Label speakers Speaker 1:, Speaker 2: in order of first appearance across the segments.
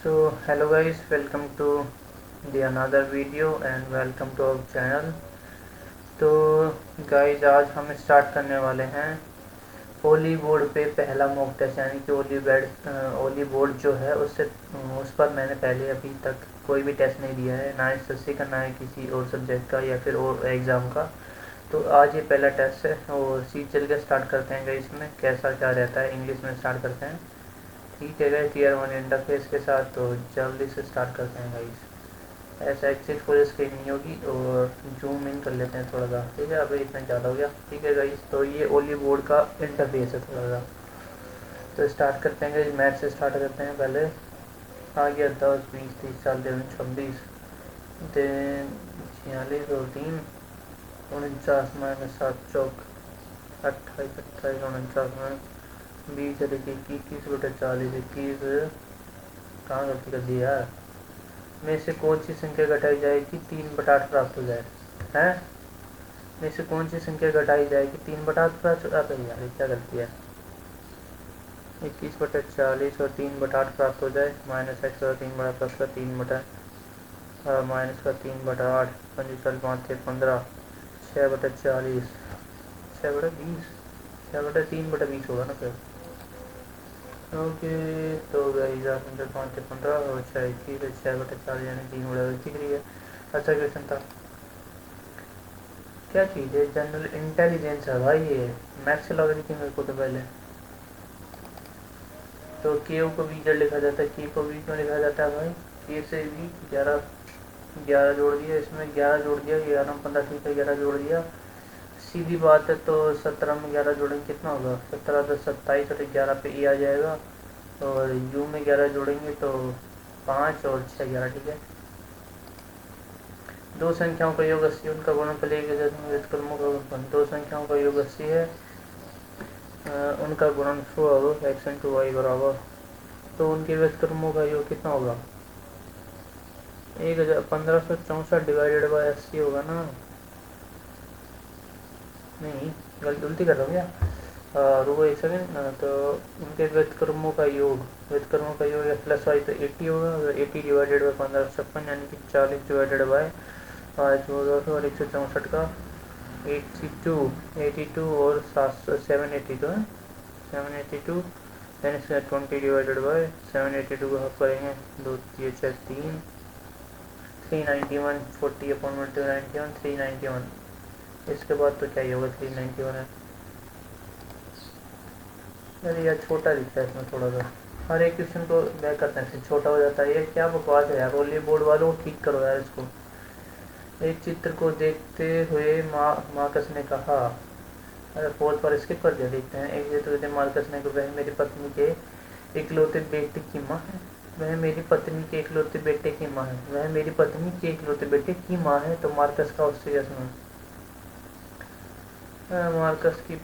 Speaker 1: So hello guys, welcome to the another video and welcome to our channel। तो guys आज हम start करने वाले हैं ओली बोर्ड पे पहला मॉक टेस्ट, यानी कि ओली बोर्ड जो है उससे उस पर मैंने पहले अभी तक कोई भी टेस्ट नहीं दिया है, ना एसएससी का ना ही किसी और सब्जेक्ट का या फिर और एग्ज़ाम का। तो आज ये पहला टेस्ट है और सीट चल के स्टार्ट करते हैं गाइस। इसमें कैसा क्या रहता है, इंग्लिश में स्टार्ट करते हैं। ठीक है गाइस, टीयर 1 इंटरफेस के साथ, तो जल्दी से स्टार्ट करते हैं गाइस। ऐसा एक्सिट फुल स्क्रीन नहीं होगी और जूम इन कर लेते हैं थोड़ा सा। ठीक है, अभी इतना ज़्यादा हो गया। ठीक है गाइस, तो ये ओली बोर्ड का इंटरफेस है थोड़ा सा। तो स्टार्ट करते हैं गाइस, मैथ से स्टार्ट करते हैं। पहले आ गया 10 20 30 40 26 देन 46 और 3 49 माइनस 7 चौक 28 28 49 में 20 21 बटे 40 21 कहाँ गलती कर दी यार। में से कौन सी संख्या घटाई जाएगी 3/8 प्राप्त हो जाए हैं। में से कौन सी संख्या घटाई जाएगी 3/8 प्राप्त हो जाए। यार क्या गलती है। 21/40 और 3/8 प्राप्त हो जाए, माइनस एक्स का 3 बटा प्लस का 3 बटा माइनस का 3/8 25 5 15 6/40 6/20 6/3/20 होगा ना फिर। ओके, तो गाइस आप 5 से 15 और 6 21 6/4 यानी 3 दिख रही है। अच्छा क्वेश्चन था। क्या चीज़ है, जनरल इंटेलिजेंस है भाई। ये मैथ्स से लग रही थी मेरे को तो पहले। तो के को बीजर लिखा जाता है। के को बी क्यों लिखा जाता है भाई। के से भी 11 11 जोड़ दिया, इसमें 11 जोड़ दिया, 11 में 15 ठीक है, 11 जोड़ दिया। सीधी बात है। तो 17 में 11 जोड़ेंगे कितना होगा, 17 10 27 और 11 पे ए आ जाएगा। और यू में 11 जोड़ेंगे तो 5 और 6 11। ठीक है, दो संख्याओं का योग 80, उनका गुणनफल एक व्युत्क्रमों का गुणनफल। दो संख्याओं का योग 80 है, उनका गुणनफल एक्स इंटू वाई बराबर। तो उनके व्युत्क्रमों का योग कितना होगा, 1564 डिवाइडेड बाई 80 होगा ना। नहीं, गलती कर रहा हूँ क्या। रुको एक सेकेंड। तो उनके व्युत्क्रमों का योग प्लस वाई तो 80 होगा। 80 डिवाइडेड बाई 1556 यानी कि 40 डिवाइडेड बाई 5 और 164 का 82 और 782 है 782। देन इसका 20 डिवाइडेड बाई 782 को हाफ करेंगे, 2 3 6 3 391 40 अपॉन 291 391। इसके बाद तो क्या ही होगा, 391 है। अरे यार छोटा दिखता है इसमें थोड़ा सा। हर एक क्वेश्चन को बैक करते हैं फिर छोटा हो जाता है। ये क्या बकवास है यार। ओली बोर्ड वालों को ठीक करो यार इसको। एक चित्र को देखते हुए मार्कस ने कहा। अरे फोर्थ पर स्किप कर दिया। देखते हैं। एक चित्र को मार्कस ने कहा, वह मेरी पत्नी के इकलौते बेटे की माँ है। वह मेरी पत्नी के इकलौते बेटे की माँ है। वह मेरी पत्नी के इकलौते बेटे की माँ है। तो मार्कस का उससे मार्कस की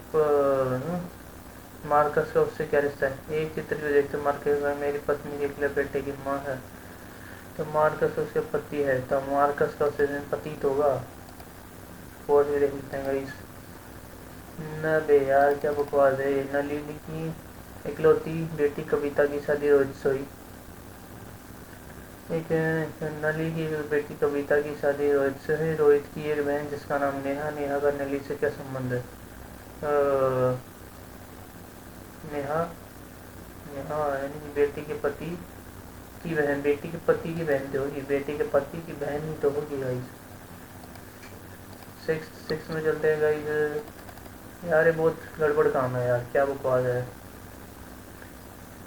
Speaker 1: मार्कस का उससे क्या रिश्ता है। एक चित्र जो देखते मार्कस वह मेरी पत्नी के इकलौते बेटे की माँ है। तो मार्कस उसके पति है, तो मार्कस का उससे पतित होगा। और भी देख लेते हैं गाइस। न बे यार क्या बकवास है। नलिनी की इकलौती बेटी कविता की शादी रोहित से हुई। एक नली की बेटी कविता की शादी रोहित से हुई। रोहित की एक बहन जिसका नाम नेहा। नेहा का नली से क्या संबंध है। नेहा नेहा यानी कि बेटी के पति की बहन, बेटी के पति की बहन तो होगी, बेटी के पति की बहन ही तो होगी गाइस। 6 में चलते हैं गाइस। यार ये बहुत गड़बड़ काम है यार, क्या बकवास है।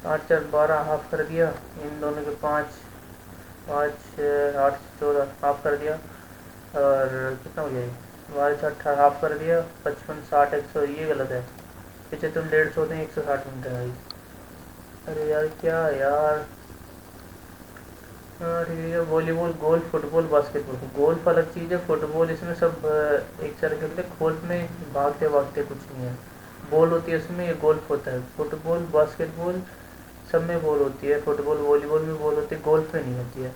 Speaker 1: 8 4 12 हाफ कर दिया। इन दोनों के 5 5 8 14 हाफ कर दिया। और कितना हो गया, 12 18 हाफ कर दिया। 55 60 100, ये गलत है। 75 150 होते हैं, 160 मिलते हैं भाई। अरे यार क्या यार। ठीक है, volleyball golf football basketball. Golf अलग चीज़ है, फुटबॉल इसमें सब एक साथ खेलते हैं। गोल्फ में भागते भागते कुछ नहीं है, बॉल होती है उसमें, ये गोल्फ होता है। फुटबॉल बास्केटबॉल सब में बॉल होती है। फुटबॉल वॉलीबॉल में बॉल होती है, गोल्फ में नहीं होती है।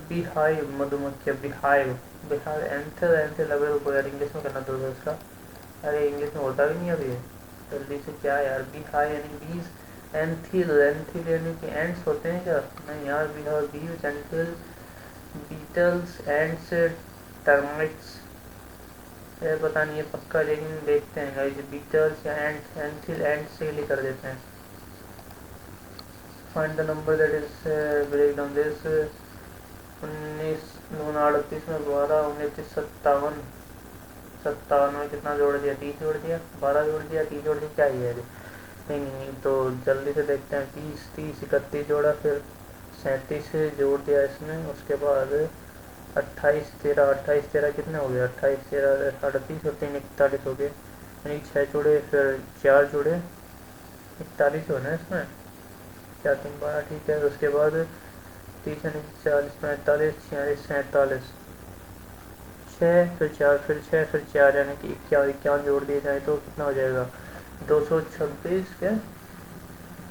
Speaker 1: बिहाइव मधुमक्खिया, बिहाइव बिहार एंथर एंथर लगे को यार इंग्लिश में करना तो उसका। अरे इंग्लिश में होता भी नहीं अभी जल्दी से। क्या यार, बिहाइव यानी बीज, एंथिल, एंथिल यानी कि एंड्स होते हैं क्या? नहीं यार, we have bees, anthill, beetles, ants, termites. ये पता नहीं है पक्का, लेकिन देखते हैं गाइस, बीटल्स या एंड्स, एंथिल एंड्स से ही कर देते हैं। Find the number that is break down this. 19 38 में 12, 29 57, 57 में कितना जोड़ दिया? 30 जोड़ दिया, 12 जोड़ दिया, 30 जोड़ दिया, क्या ही है? नहीं तो जल्दी से देखते हैं। 30 30 31 जोड़ा, फिर 37 से जोड़ दिया इसमें, उसके बाद 28 13, 28 13 कितने हो गए? 28 13 38 और 3 41 हो गए, यानी 6 जोड़े, फिर 4 जोड़े, 41 होना है इसमें, 4 3 12, ठीक है। उसके बाद 30 यानी 40 45 46 47, 6 फिर 4 फिर 6 फिर 4, यानी कि 51 जोड़ दिए जाए तो कितना हो जाएगा? 226 क्या?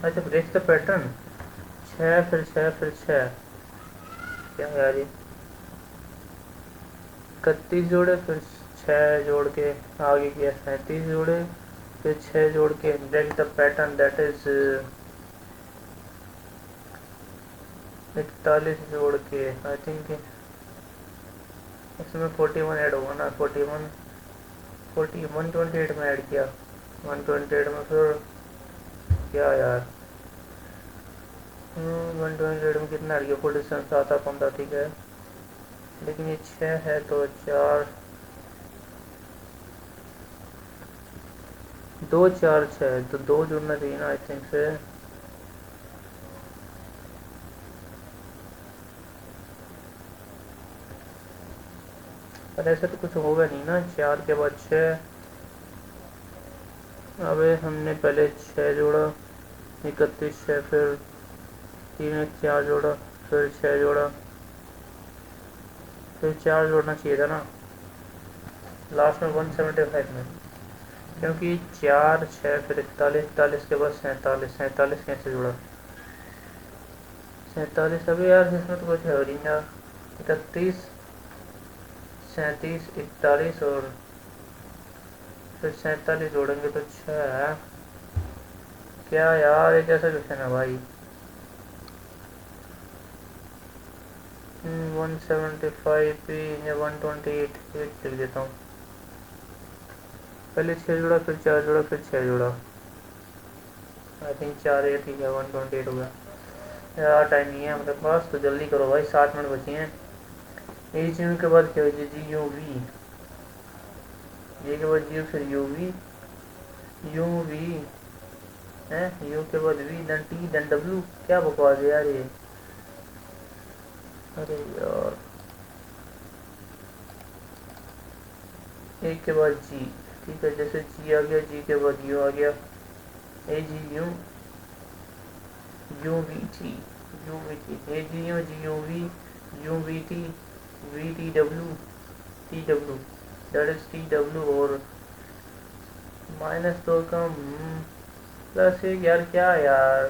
Speaker 1: अच्छा, ब्रेक द पैटर्न। 6 फिर 6 फिर 6, क्या यार ये? 31 जोड़े, फिर 6 जोड़ के आगे किया 37 जोड़े, फिर 6 जोड़ के break the pattern, that is 41 जोड़ के, आई थिंक इसमें 41 ऐड होगा ना, 41 128 में ऐड किया, 128 में फिर क्या यार, 128 में कितना ऐड किया? 47 आता 15, ठीक है। लेकिन ये 6 है तो 4 2 4 6, तो 2 जुड़ना चाहिए ना, आई थिंक से। पर ऐसा तो कुछ होगा नहीं ना, 4 के बाद 6। अबे हमने पहले 6 जोड़ा, 31 6, फिर 3 1 4 जोड़ा, फिर 6 जोड़ा, फिर 4 जोड़ना चाहिए था ना लास्ट में 175 में, क्योंकि 4 6 फिर 41, 41 के बाद 47, 47 कैसे जुड़ा? 47 अभी यार इसमें तो कुछ है नहीं यार। 31 37 41 और फिर 47 जोड़ेंगे तो 6, क्या यार ये कैसा क्वेश्चन है भाई? 175 भी या 128 लिख देता हूँ। पहले 6 जोड़ा, फिर 4 जोड़ा, फिर 6 जोड़ा, आई थिंक 4 है, ठीक है, 128 हो गया। यार टाइम नहीं है हमारे पास, तो जल्दी करो भाई, 7 मिनट बचे हैं। ए जी यू के बाद क्या हो? जी यू वी, ये के बाद यू, फिर यू वी, यू वी है, यू के बाद V, then T, then W. क्या बकवास है यार ये? अरे यार, एक के बाद जी, ठीक है, जैसे जी आ गया, जी के बाद यू आ गया, A G U, U V T, U V T, A G U, G U V, U V T W, T W, that is T W, और माइनस 2 का प्लस 1, यार क्या यार?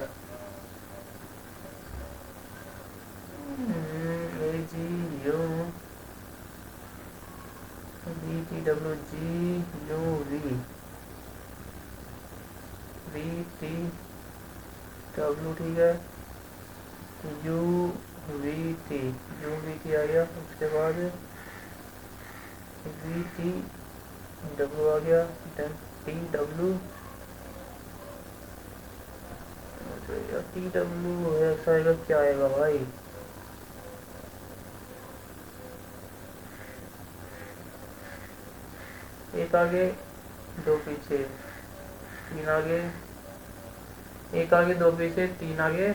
Speaker 1: A G U V T W, G U V, V T W, ठीक है, U U V T आ गया, उसके बाद वी टी डब्ल्यू आ गया, then T W, T W ऐसा आएगा, क्या आएगा भाई? एक आगे, दो पीछे, तीन आगे, एक आगे दो पीछे, तीन आगे,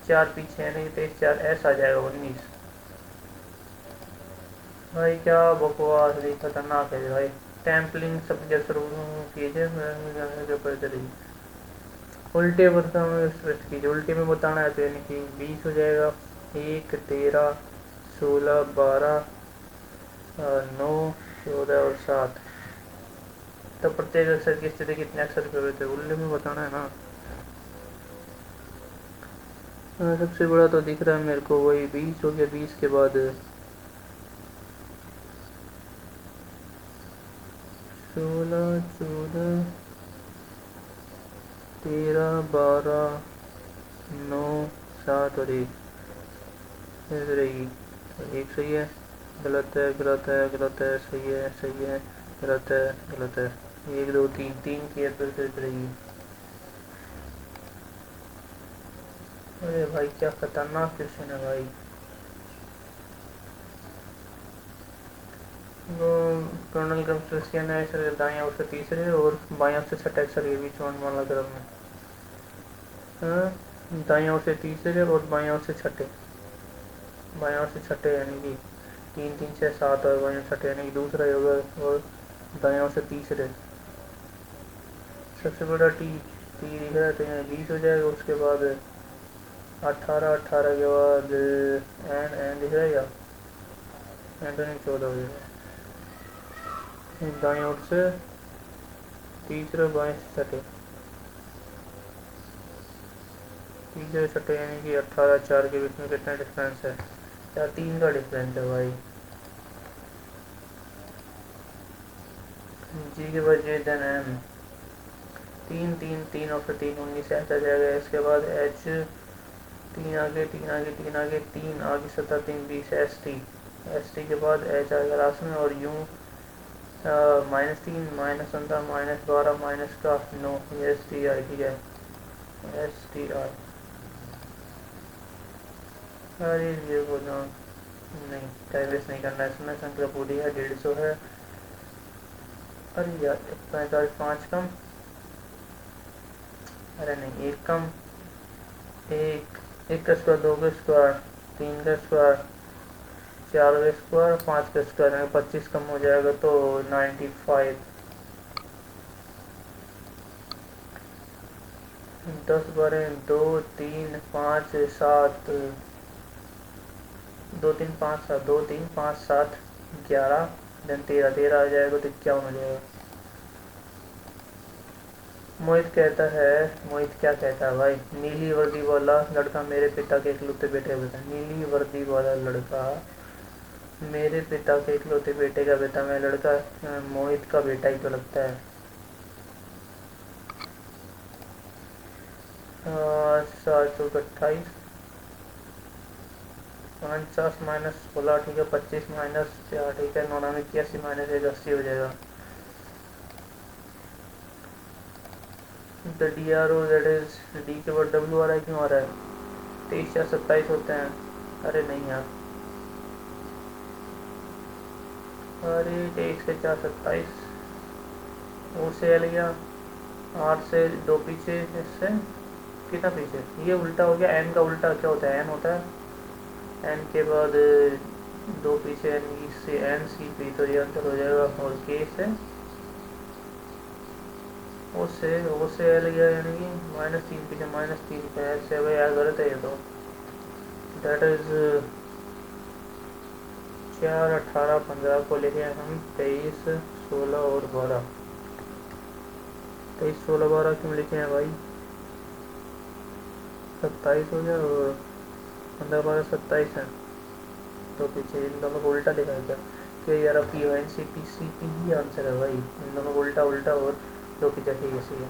Speaker 1: 4 पीछे, यानी कि 23 4 ऐसा आ जाएगा, 19। भाई क्या बकवास रही, खतरनाक है भाई। टैम्पलिंग सब जैसे कीजिए, उल्टे बताना कीजिए, उल्टे में बताना है तो यानी कि 20 हो जाएगा, 1 13 16 12 9 14 और 7। तो प्रत्येक अक्षर की स्थिति कितने अक्षर पे हुए थे, उल्टे में बताना है ना। सबसे बड़ा तो दिख रहा है मेरे को, वही 20 हो गया, 20 के बाद 16 14 13 12 9 7 और 1 रहेगी। एक सही है, गलत है, गलत है, गलत है, सही है, गलत है, गलत है। 1 2 3 3 की फिर रहेगी। अरे भाई क्या खतरनाक क्वेश्चन है भाई। वो कर्नल कंफ्यूशियन है सर, दाएं ओर से तीसरे और बाएं ओर से छठे अक्षर के बीच में वाला क्रम में। हाँ, दाएं ओर से तीसरे और बाएं ओर से छठे। बाएं ओर से छठे यानी कि 3 3 6 7 और बाएं छठे यानी कि दूसरा होगा। और दाएं ओर से तीसरे सबसे बड़ा टी टी दिख रहा है तो यहाँ 20 हो जाएगा। उसके बाद 18 18 के बाद एन एन दिख रहा है, या एन तो नहीं 14 हो जाएगा। दाएं ओर से तीसरे बाएं से छठे, तीसरे छठे यानी कि 18 4 के बीच में कितना डिफरेंस है? या 3 का डिफरेंस है भाई। जी के बाद जे देन एम 3 3 3 और फिर 3 19 एच आ जाएगा। इसके बाद एच 3 आगे 3 आगे 3 आगे 3 आगे 17 3 20 एस टी के बाद एच आएगा लास्ट में। और यूँ -3 -15 -12 माइनस का 9 एस टी आई। ठीक है, एस टी आई। अरे ये बोलो नहीं, टाइम वेस्ट नहीं करना है इसमें। संख्या पूरी है, 150 है। अरे यार 45 5 कम, अरे नहीं 1 कम, एक का स्क्वायर, 2 का स्क्वायर, 3 का स्क्वायर, 4 का स्क्वायर, 5 का स्क्वायर यानी 25 कम हो जाएगा तो 95। 10 12 2 3 5 7 2 3 5 7 2 3 5 7 11 देन 13 13 आ जाएगा तो 51 हो जाएगा। मोहित कहता है, मोहित क्या कहता है भाई? नीली वर्दी वाला लड़का मेरे पिता के इकलौते बेटे का बेटा। नीली वर्दी वाला लड़का मेरे पिता के इकलौते बेटे का बेटा। मैं लड़का मोहित का बेटा ही तो लगता है। 728 49 माइनस 16 ठीक है, 25 माइनस 4 ठीक है, 99 81 माइनस 1 80 हो जाएगा। The D R O that is D के बाद डब्ल्यू आ रहा है, क्यों आ रहा है? 23 4 27 होते हैं। अरे नहीं यार, अरे 23 के 4 27 ओ से एल गया, 8 से 2 पीछे, इससे कितना पीछे? ये उल्टा हो गया। एन का उल्टा क्या होता है? एन होता है। एन के बाद 2 पीछे यानी से एन सी पी, तो ये अंतर हो जाएगा। और के से ओ से एल गया यानी कि -3 पीछे, -3 पे ऐसे भाई यार गलत है ये तो। दैट इज 4 18 15 को लेके हम 23 16 और 12। 23 16 12 क्यों लिखे हैं भाई? 27 हो गया और 15 12 27 है तो पीछे इन दोनों को उल्टा लिखा है क्या? कि यार P O N C P C P ही आंसर है भाई। इन दोनों को उल्टा उल्टा और दो की जगह ऐसी है।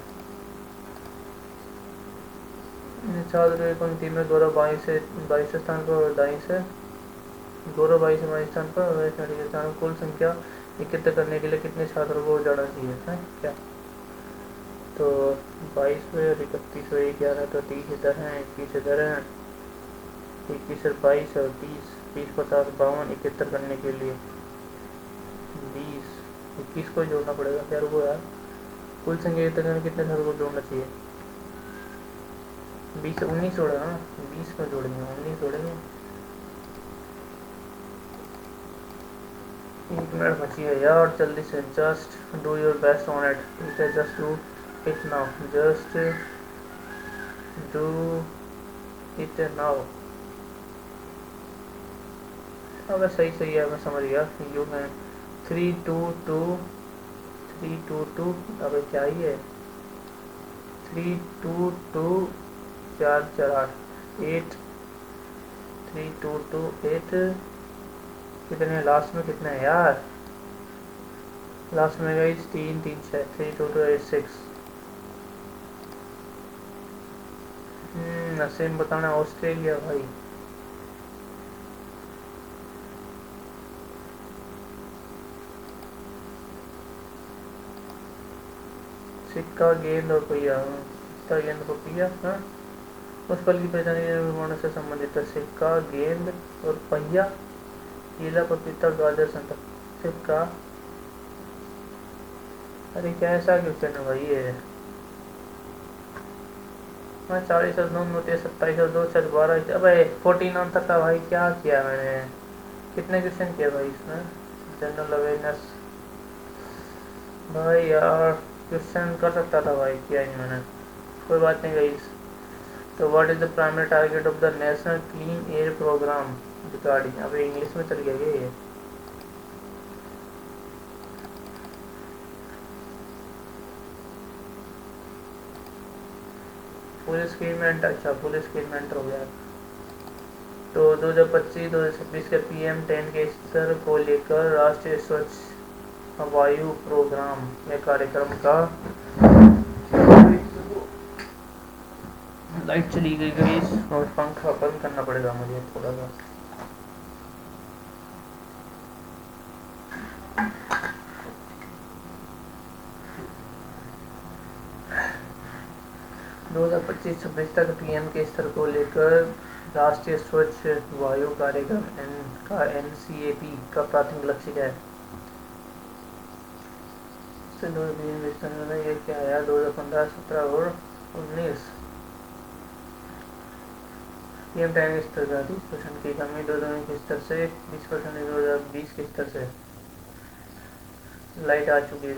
Speaker 1: छात्र एक पंक्ति में गौरव 22 स्थान पर और दाई से गौरव 22 स्थान पर और स्थान कुल संख्या एकत्र करने के लिए कितने छात्रों को जाना चाहिए है क्या? तो 22 और 31 और 11 तो 30 इधर हैं, 21 इधर हैं, 21 और 22 और 30 30 50 52 एकत्र करने के लिए 20 21 को जोड़ना पड़ेगा यार। वो यार कुल संख्या एकत्र करने कितने छात्रों को जोड़ना चाहिए? 20 19 जोड़ा ना, 20 को जोड़ेंगे, 19 जोड़ेंगे। 1 मिनट बची है यार, जल्दी से just do your best on it. ठीक है, just do it now, just do it now. अब सही सही है, मैं समझ गया। यू है 3 2 2 3 2 2। अब क्या ही है? 3 2 2 4 4 8 8 3 2 2 8 कितने लास्ट में? कितने है यार लास्ट में? गई 3 3 6 3 2 2 8 6 नसीम बताना ऑस्ट्रेलिया भाई। सिक्का गेंद और पहिया, सिक्का गेंद को पहिया। हाँ, उस पल की पहचान निर्माण से संबंधित है। सिक्का गेंद और पहिया, केला पपीता गाजर संतरा। सिक्का, अरे क्या ऐसा क्वेश्चन है भाई ये। हाँ, 40 और 9 होते हैं 27 और 2 सर 12। अब 14 आंसर था भाई, क्या किया मैंने। कितने क्वेश्चन किया भाई इसमें। जनरल अवेयरनेस भाई यार, क्वेश्चन कर सकता था भाई, किया ही मैंने। कोई बात नहीं गई। तो what is the primary target of the national clean air programme regarding. अभी इंग्लिश में चल गया ये। फुल स्क्रीन में एंटर, अच्छा फुल स्क्रीन में एंटर हो गया। तो 2025-2026 के PM 10 के स्तर को लेकर राष्ट्रीय स्वच्छ वायु प्रोग्राम या कार्यक्रम का। लाइट चली गई और पंखा बंद करना पड़ेगा मुझे थोड़ा सा। दो हजार 25-26 तक PM के स्तर को लेकर राष्ट्रीय स्वच्छ वायु कार्यक्रम का NCAP का प्राथमिक लक्ष्य क्या है। ये क्या है 2015, 17 और 19। PM 10 के स्तर का 30% की कमी 2019 के स्तर से 20% 2020 के स्तर से। लाइट आ चुकी है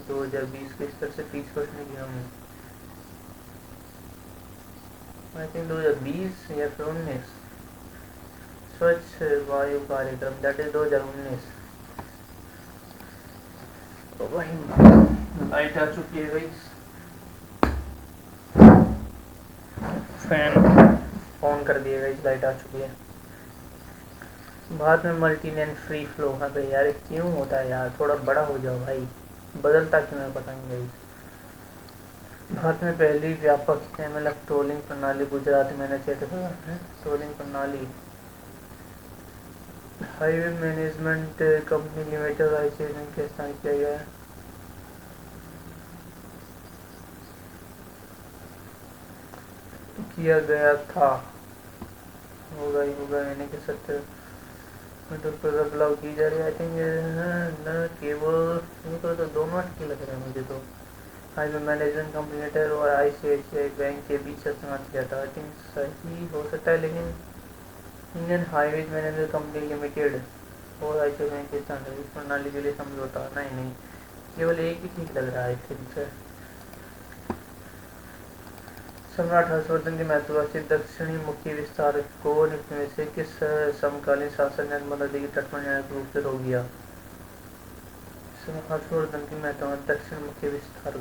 Speaker 1: 2020 के स्तर से 30% की कमी। आई थिंक 2020 या फिर 19 स्वच्छ वायु कार्यक्रम, दैट इज 2019। तो वही लाइट आ चुकी है भाई। फैन ऑन कर दिए गई, लाइट आ चुकी है। भारत में मल्टी लेन फ्री फ्लो। हाँ भाई यार, क्यों होता है यार, थोड़ा बड़ा हो जाओ भाई, बदलता क्यों है पता नहीं भाई। भारत में पहली व्यापक MLF टोलिंग प्रणाली गुजरात में टोलिंग प्रणाली highway management company limited ICN के स्थान किया गया है। किया गया था, होगा ही होगा, यानी कि सत्य बदलाव की जा रही है। आई थिंक न केवल तो दोनों ठीक लग रहे हैं मुझे तो। हाईवे मैनेजमेंट कंपनी लिमिटेड और ICICI बैंक के बीच संवाद किया था। आई थिंक सही हो सकता है, लेकिन Indian highway management company limited और ICICI बैंक के स्थान इस प्रणाली के लिए समझौता नहीं, केवल एक ही ठीक लग रहा है आई थिंक। सम्राट हर्षवर्धन की महत्वाकांक्षी दक्षिणी मुखी विस्तार को निपटने में से किस समकालीन शासक ने नर्मदा नदी के तट पर न्यायिक रूप से रोक दिया। हर्षवर्धन की महत्वाकांक्षी दक्षिण मुखी विस्तार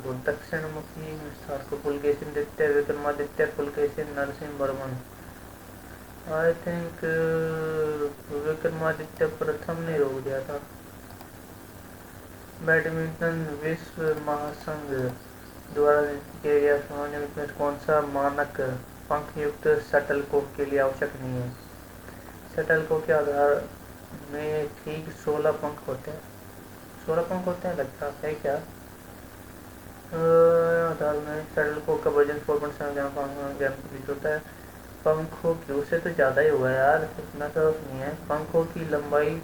Speaker 1: को पुलकेशिन द्वितीय, विक्रमादित्य, पुलकेशिन, नरसिंह वर्मन। आई थिंक विक्रमादित्य प्रथम ने रोक दिया था। बैडमिंटन विश्व महासंघ द्वारा किया गया सामान्य में कौन सा मानक पंख युक्त शटलकॉक के लिए आवश्यक नहीं है। शटलकॉक के आधार में ठीक 16 पंख होते हैं। 16 पंख होते हैं लगता है क्या। आधार में शटलकॉक का वजन 4.7 ग्राम के बीच होता है। पंखों की उससे तो ज़्यादा ही हुआ यार, इतना तो नहीं है। पंखों की लंबाई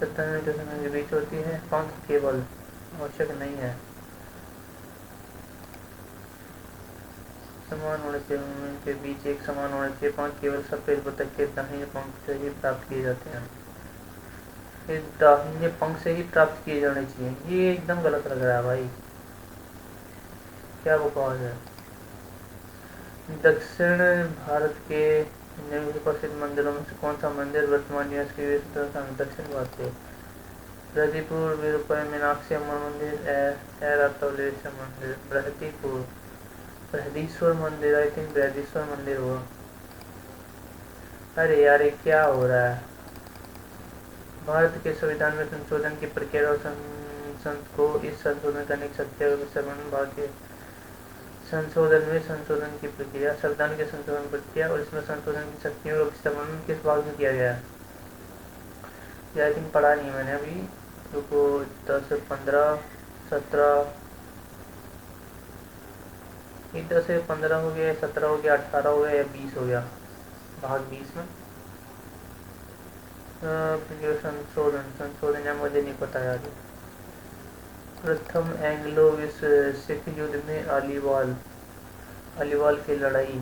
Speaker 1: 97 के बीच होती है। पंख केवल आवश्यक नहीं है। समान होने चाहिए, उनके बीच एक समान होना चाहिए। पंख केवल सफेद बतख के दाहिने पंख से ही प्राप्त किए जाते हैं। ये दाहिने पंख से ही प्राप्त किए जाने चाहिए, ये एकदम गलत लग रहा है भाई, क्या बकवास है। दक्षिण भारत के निम्न प्रसिद्ध मंदिरों में से कौन सा मंदिर वर्तमान यूनेस्को की दक्षिण भारत के। बृहदीपुर, विरूपाक्ष मीनाक्षी अम्मा मंदिर, ऐरावतेश्वर मंदिर, बृहदीश्वर मंदिर। आई थिंक बृहदीश्वर मंदिर हुआ। अरे यार ये क्या हो रहा है। भारत के संविधान में संशोधन की प्रक्रिया और संसद को इस संशोधन करने की शक्ति और भारतीय संशोधन में संशोधन की प्रक्रिया, संविधान के संशोधन प्रक्रिया और इसमें संशोधन की शक्तियों का विस्तार किस भाग में किया गया है? ये आई थिंक पढ़ा नहीं मैंने अभी, रुको 10 15 17, इधर से 15 हो गया, 17 हो गया, 18 हो गया या 20 हो गया, भाग 20 में संशोधन संशोधन या मुझे नहीं पता यार। प्रथम एंग्लो सिख युद्ध में अलीवाल की लड़ाई,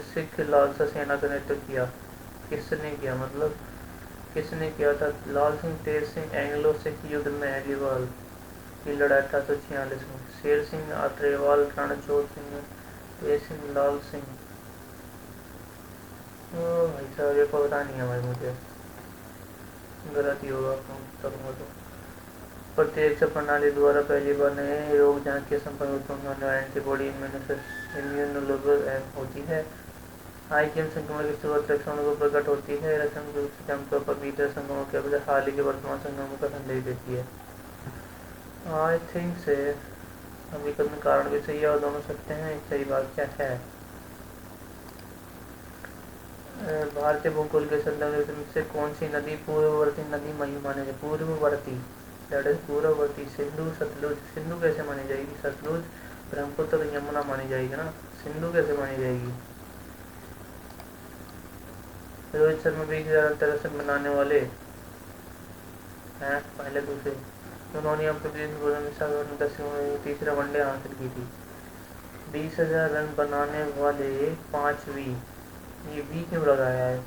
Speaker 1: सिख लालसा सेना का नेतृत्व किया, किसने किया, मतलब किसने किया था? लाल सिंह तेज सिंह एंग्लो सिख युद्ध में अलीवाल की लड़ाई 1846 में। शेर सिंह आत्रेवाल रणछोड़ सिंह तेज सिंह लाल सिंह, भाई साहब ये पता नहीं है भाई, मुझे गलत ही होगा करूँगा तो। प्रत्यक्ष प्रणाली द्वारा पहली बार नए रोग जांच के संपर्क उत्पन्न होने वाली एंटीबॉडी इम्यूनोग्लोबुल होती है। आईजीएम संक्रमण की शुरुआत लक्षणों को प्रकट होती है। लक्षण रूप से आमतौर पर भीतर संक्रमण के बजाय हाल ही के वर्तमान संक्रमण का संदेश देती है। आई थिंक से हकीकत में कारण भी सही है और दोनों सत्य हैं। सही बात क्या है? भारतीय भूगोल के संदर्भ से कौन सी नदी पूर्ववर्ती नदी मानी जाए? पूर्ववर्ती, दैट इज पूर्ववर्ती। सिंधु सतलुज, सिंधु कैसे मानी जाएगी? सतलुज ब्रह्मपुत्र यमुना मानी जाएगी ना, सिंधु कैसे मानी जाएगी? रोहित शर्मा 20,000 अंतरराष्ट्रीय बनाने वाले हैं, पहले दूसरे। उन्होंने अपने 10 तीसरा वनडे हासिल की थी। 20,000 रन बनाने वाले पांचवी, ये बी क्यों लगाया है?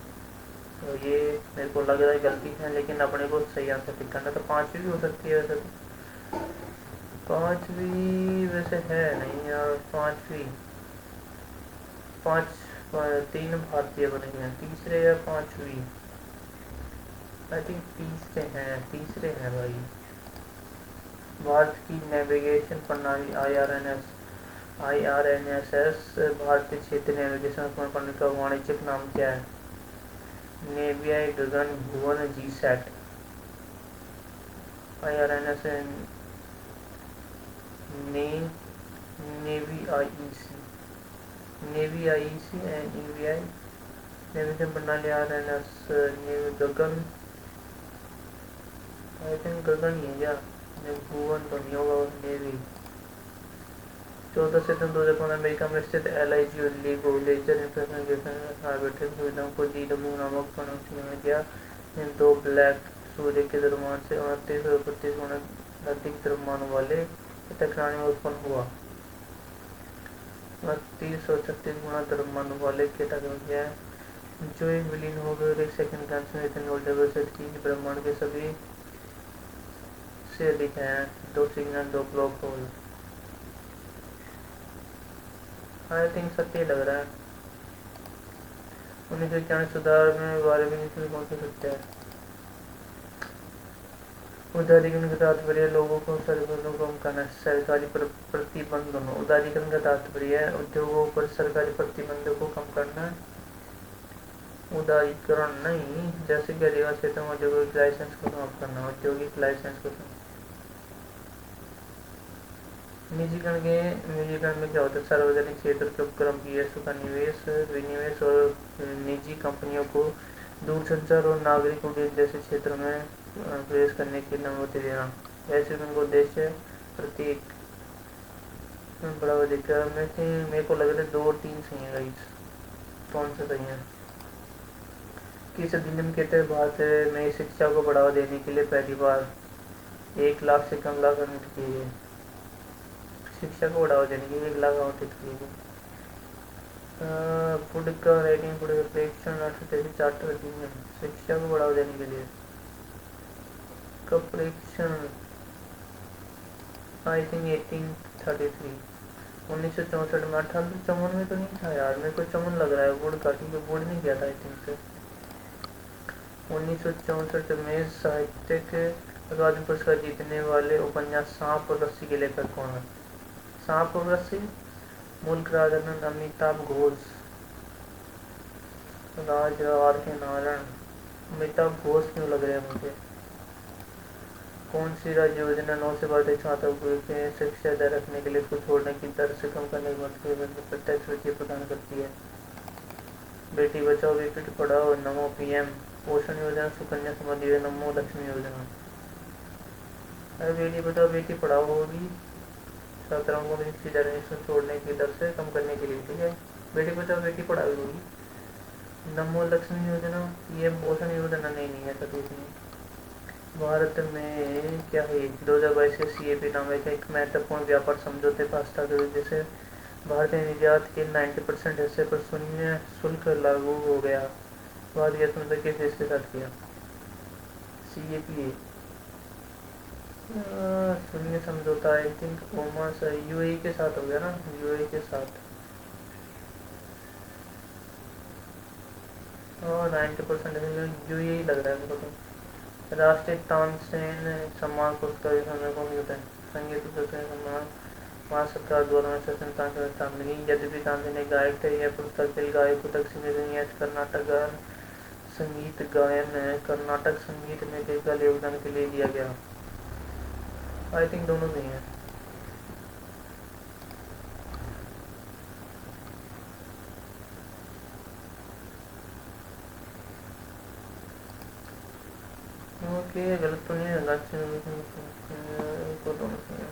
Speaker 1: तो ये मेरे को लग रहा है गलती है, लेकिन अपने को सही आंसर टिक करना, तो पांचवी भी हो सकती है वैसे तो। पांचवी वैसे है नहीं यार, पांचवी पांच 3 भारतीय बने हैं, तीसरे या पांचवी? आई थिंक तीसरे हैं भाई। भारत की नेविगेशन प्रणाली IRNSS भारतीय क्षेत्रीय नेविगेशन प्रणाली का वाणिज्यिक नाम क्या है? नेवियाई Gagan Bhuvan GSAT. IRNS NavIC and EVI navigation प्रणाली IRNS navy Gagan, I think Gagan ही है क्या? भुवन तो नहीं होगा, नेवी। 14 सितंबर 2015 अमेरिका में स्थित LIGO लेजर इंफ्रारेड आर्बिट्रेट सुविधाओं को GW नामक प्रोनाउंसिएशन में किया। इन 2 ब्लैक सूर्य के द्रव्यमान से 29 और 32 गुना अधिक द्रव्यमान वाले टकराने में उत्पन्न हुआ। 29 और 36 गुना द्रव्यमान वाले के टकराने जो एक विलीन हो गए और 1 सेकंड के अंत में इतनी वोल्टेज सेट की ब्रह्मांड के सभी से अधिक हैं। 2 signal 2 block whole. I think सत्य लग रहा है। 1991 सुधार में बारे में कौन सा सत्य है? उदारीकरण का तात्पर्य लोगों को सरकारों को कम करना, सरकारी प्रतिबंध दोनों। उदारीकरण का तात्पर्य उद्योगों पर सरकारी प्रतिबंधों को कम करना। उदारीकरण नहीं, जैसे कि आदिवासी क्षेत्रों में औद्योगिक लाइसेंस को समाप्त करना, औद्योगिक लाइसेंस को। निजीकरण में क्या होता है? सार्वजनिक क्षेत्र के उपक्रम PSU का विनिवेश और निजी कंपनियों को दूरसंचार और नागरिक उड्डयन जैसे क्षेत्रों में प्रवेश करने की अनुमति देना। ऐसे उनका उद्देश्य प्रत्येक बढ़ावा देकर। मेरे को लग रहा है 2 और 3 सही है गाइस, कौन सा सही है? किस अधिनियम के तहत भारत में शिक्षा को बढ़ावा देने के लिए पहली बार 1 लाख से कम लाख आवंटित किए गए? शिक्षा को बढ़ावा देने के लिए 1 लाख आवंटित किए गए। फूड का रेटिंग फूड प्रेक्षण राष्ट्रीय चार्टर अधिनियम शिक्षा को बढ़ावा देने के लिए का प्रेक्षण आई थिंक 1833 1964 में। 1854 में तो नहीं था यार, मेरे को चमन लग रहा है वुड का, ठीक है वुड नहीं किया था आई थिंक से। 1964 में साहित्यिक अकादमी पुरस्कार जीतने वाले उपन्यास सांप और रस्सी के लेखक कौन है? सांप और रस्सी, मूल राजानंद, अमिताभ घोष, राज RK नारायण। अमिताभ घोष क्यों लग रहे हैं मुझे? कौन सी राज्य योजना 9 से 12 छात्रों को शिक्षा जारी रखने के लिए स्कूल छोड़ने की दर से कम करने के बाद प्रत्यक्ष वित्तीय प्रदान करती है? बेटी बचाओ बेटी पढ़ाओ, नमो पीएम पोषण योजना, सुकन्या समृद्धि योजना, नमो लक्ष्मी योजना। अरे बेटी बचाओ बेटी पढ़ाओ होगी छात्राओं को शिक्षा जारी छोड़ने की दर से कम करने के लिए, ठीक है। बेटी बचाओ बेटी पढ़ाओ होगी। नमो लक्ष्मी योजना, पीएम पोषण योजना नहीं है तो कुछ नहीं। भारत में क्या है 2022 के सीएपी नामक एक महत्वपूर्ण व्यापार समझौते पर हस्ताक्षर जिससे भारतीय निर्यात के 90% हिस्से पर शून्य शुल्क लागू हो गया। भारत यह समझौता किस देश के साथ किया? सीएपी शून्य समझौता आई थिंक ओमान यूएई के साथ हो गया ना, यूएई के साथ। और 90% यूएई लग रहा है मेरे को तो। राष्ट्रीय तानसेन सम्मान पुरस्कार कौन होता है? संगीत सम्मान भारत सरकार द्वारा स्थान नहीं। यद्यपि तानसेन एक गायक थे, यह पुरस्कार खेल गायक को तक सीमित नहीं है। कर्नाटक संगीत गायन कर्नाटक संगीत में दीर्घकाल योगदान के लिए दिया गया। आई थिंक दोनों नहीं है। ओके गलत तो नहीं है, दोनों सही है।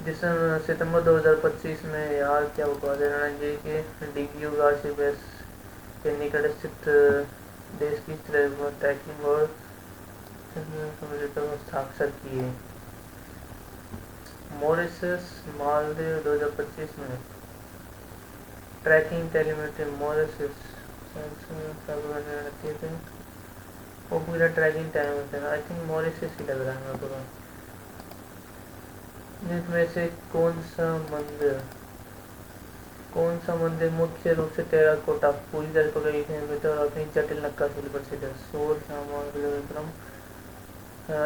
Speaker 1: जिस सितंबर 2025 में यार क्या हुआ जी के डीक्यू गार्सिबेस के निकट स्थित देश की ट्रैकिंग और हस्ताक्षर किए। मॉरिशस मालदीव 2025 में ट्रैकिंग टेलीमेट्री मॉरिशस वो पूरा ट्रैकिंग टाइम होता है। आई थिंक मॉरिशस ही लग रहा है मेरे को। जिसमें से कौन सा मंदिर मुख्य रूप से टेराकोटा पूरी तरह पकड़ी गई और अपनी जटिल नक्काशी प्रसिद्ध है? सोर श्याम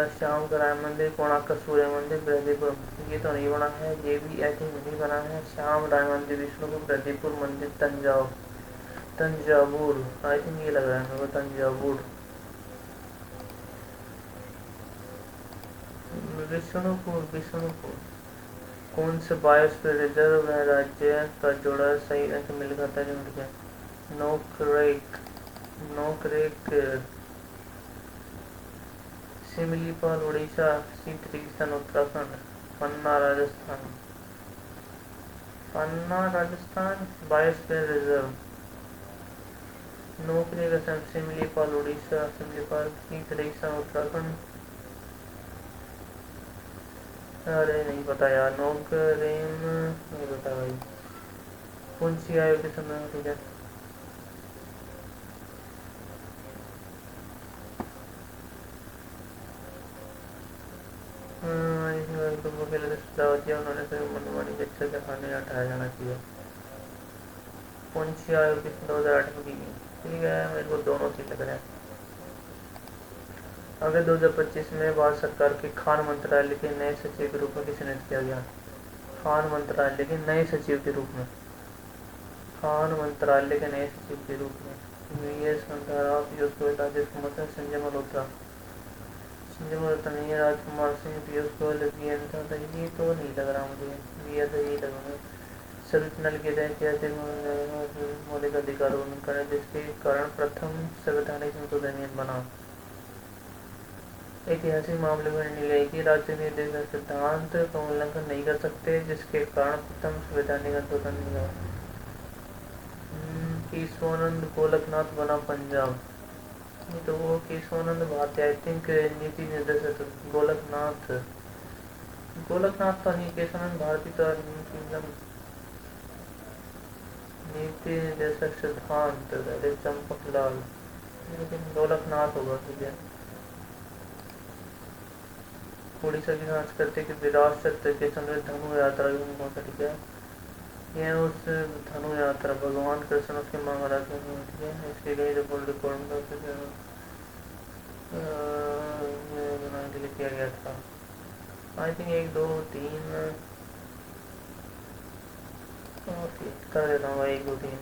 Speaker 1: श्याम का राय मंदिर, कोणार्क का सूर्य मंदिर, बृहदीपुर। ये तो नहीं बना है, ये भी आई थिंक नहीं बना है। श्याम राय मंदिर विष्णुपुर, बृहदीपुर मंदिर तंजावुर। आई थिंक ये लग रहा है मेरे को तंजावुर। विष्णुपुर कौन से बायोस्फीयर रिजर्व राज्य का जोड़ा सही रंग मिल खाता है? नोकरेक सिमलीपाल उड़ीसा, शीत रेगिस्तान उत्तराखंड, पन्ना राजस्थान बायोस्फीयर रिजर्व। नोकरेक सिमलीपाल उड़ीसा, सिमलीपाल शीत रेगिस्तान उत्तराखंड। अरे नहीं पता यार, नौकरेम नहीं पता भाई। कौन सी आयोग के समय ठीक है? सुझाव दिया उन्होंने सभी मनमानी के अच्छे से खाने हटाया जाना चाहिए। कौन सी आयोग 2008 में की गई? ठीक है, मेरे को दोनों ठीक लग रहे हैं। अगस्त 2025 में भारत सरकार के खान मंत्रालय के नए सचिव के रूप में किसे नियुक्त किया गया? खान मंत्रालय के नए सचिव के रूप में वीएस राव, पीयूष गोयल, राजेश कुमार, संजय मल्होत्रा नहीं है। राजकुमार सिंह, पीयूष गोयल, ये तो नहीं लग रहा मुझे, ये तो यही लगेगा। संविधान के ऐतिहासिक मौलिक अधिकार उन्नयन जिसके कारण प्रथम संवैधानिक संशोधन बना। ऐतिहासिक मामले में निर्णय लिया कि राज्य निर्देश सिद्धांत का उल्लंघन नहीं कर सकते जिसके कारण प्रथम संवैधानिक संशोधन हुआ। केशवानंद गोलकनाथ बना पंजाब। तो वो केशवानंद भारतीय आई थिंक नीति निर्देशक गोलकनाथ तो नहीं, केशवानंद भारती तो नीति निर्देशक सिद्धांत चंपक लाल, लेकिन गोलकनाथ होगा। ठीक है। उड़ीसा की सांस्कृतिक विरासत के समय धनु यात्रा कौन सा? ठीक है, यह उस धनु यात्रा भगवान कृष्ण उसके महाराज ठीक है, इसके लिए जो वर्ल्ड रिकॉर्ड बनाने के लिए किया गया था। आई थिंक 1 2 3 कर देता हूँ 1 2 3।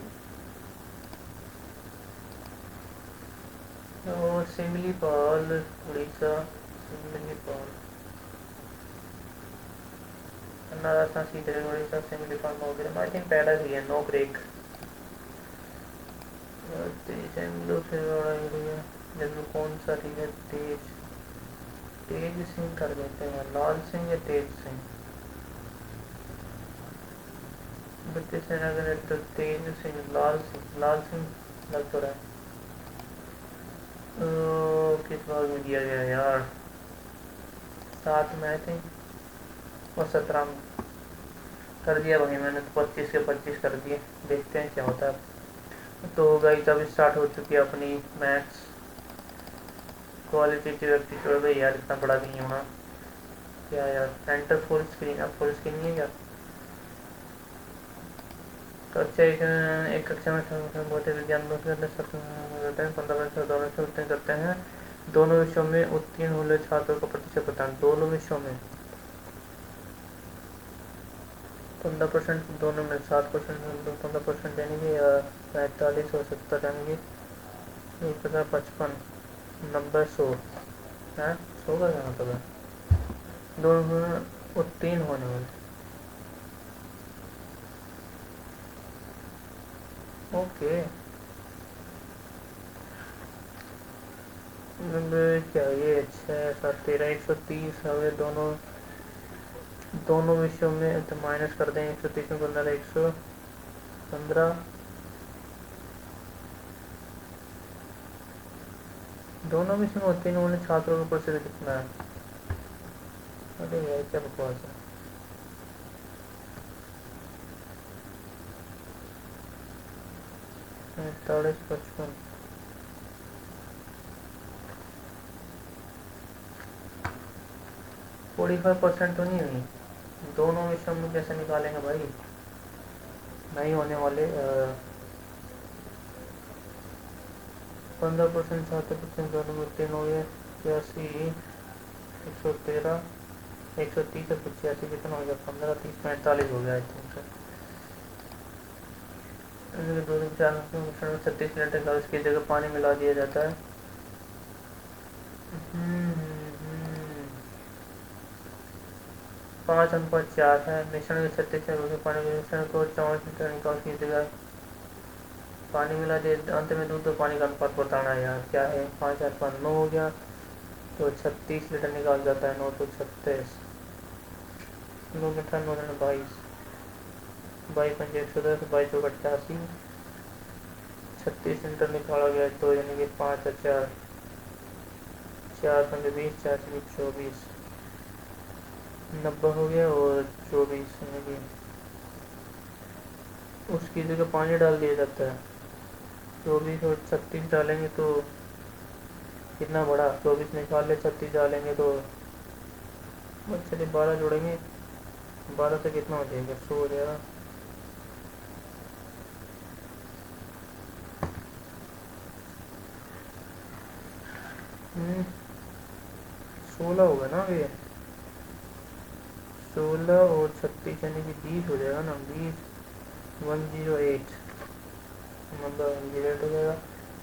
Speaker 1: और सिमलीपाल उड़ीसा, सिमलीपाल नारायण सीधे उड़ीसा, सिमलीपाल मोगरे, आई थिंक पहला ही है, नो ब्रेक। तेज एंग्लो से बड़ा एरिया, जब कौन सा ठीक है, तेज तेज सिंह कर देते हैं, लाल सिंह या तेज सिंह, ब्रिटिश सेना तो तेज सिंह, लाल सिंह लग तो रहा है। किस बार में दिया गया यार, 7 में आई थिंक, और 17 में कर दिया भाई मैंने, तो 25 के 25 कर दिए, देखते हैं क्या होता है। तो गाइस अब स्टार्ट हो चुकी है अपनी मैथ्स क्वालिटेटिव एप्टीट्यूड। यार इतना बड़ा नहीं होना क्या यार, एंटर फुल स्क्रीन, अब फुल स्क्रीन नहीं है क्या। कक्षा एक कक्षा में भौतिक विज्ञान करते हैं, 15 से उत्तीर्ण करते हैं। दोनों विषयों में उत्तीर्ण होने छात्रों का प्रतिशत बताएं। दोनों विषयों में 15%, दोनों में 7%, 15% देंगे, या 45 और 70 देंगे, 1000, 55, 90, 100 है, 100 का क्या मतलब है, दोनों में उत्तीर्ण होने वाले। ओके, क्या ये, 6, 7, 13, 130 हो गए दोनों, दोनों विषयों में, तो माइनस कर दें 130 में 15, 115, दोनों विषय में उत्तीर्ण होने छात्रों का प्रतिशत कितना है। अरे यार क्या बकवास है। 45, 55, 45% तो नहीं हुई, दोनों विषयों में कैसे निकालेंगे भाई, नहीं होने वाले। 15% छात्र प्रतिशत दोनों में उत्तीर्ण हो गए, 81, 113, 130 और 85 कितना हो गया, 15, 30, 45 हो गया आई थिंक। 36 लीटर का उसकी जगह पानी मिला दिया जाता है। 5:4 है, मिश्रण के 36 पानी के मिश्रण को 54 लीटर का उसकी जगह पानी मिला दिए, अंत में दूध और पानी का अनुपात बताना है यार, क्या है, 5, 8, 5, 9 हो गया, तो 36 लीटर निकाल जाता है, 9 तो 36, 9 मीठा, 9 22, 22 110, 22 88, 36 लीटर निकाला गया, तो यानी कि 5 और 4, 4 5 20, 4 24, 90 हो गया, और 24 यानी कि उसकी जगह पानी डाल दिया जाता है। 24 और 36 डालेंगे तो कितना बड़ा, 24 निकाल ले, 36 डालेंगे तो चलिए 12 जोड़ेंगे, 12 से कितना हो जाएगा, 100 हो जाएगा। हम्म, 16 होगा ना ये, 16 और 36 यानी कि 20 हो जाएगा ना, 20, 108, मतलब 108 हो जाएगा।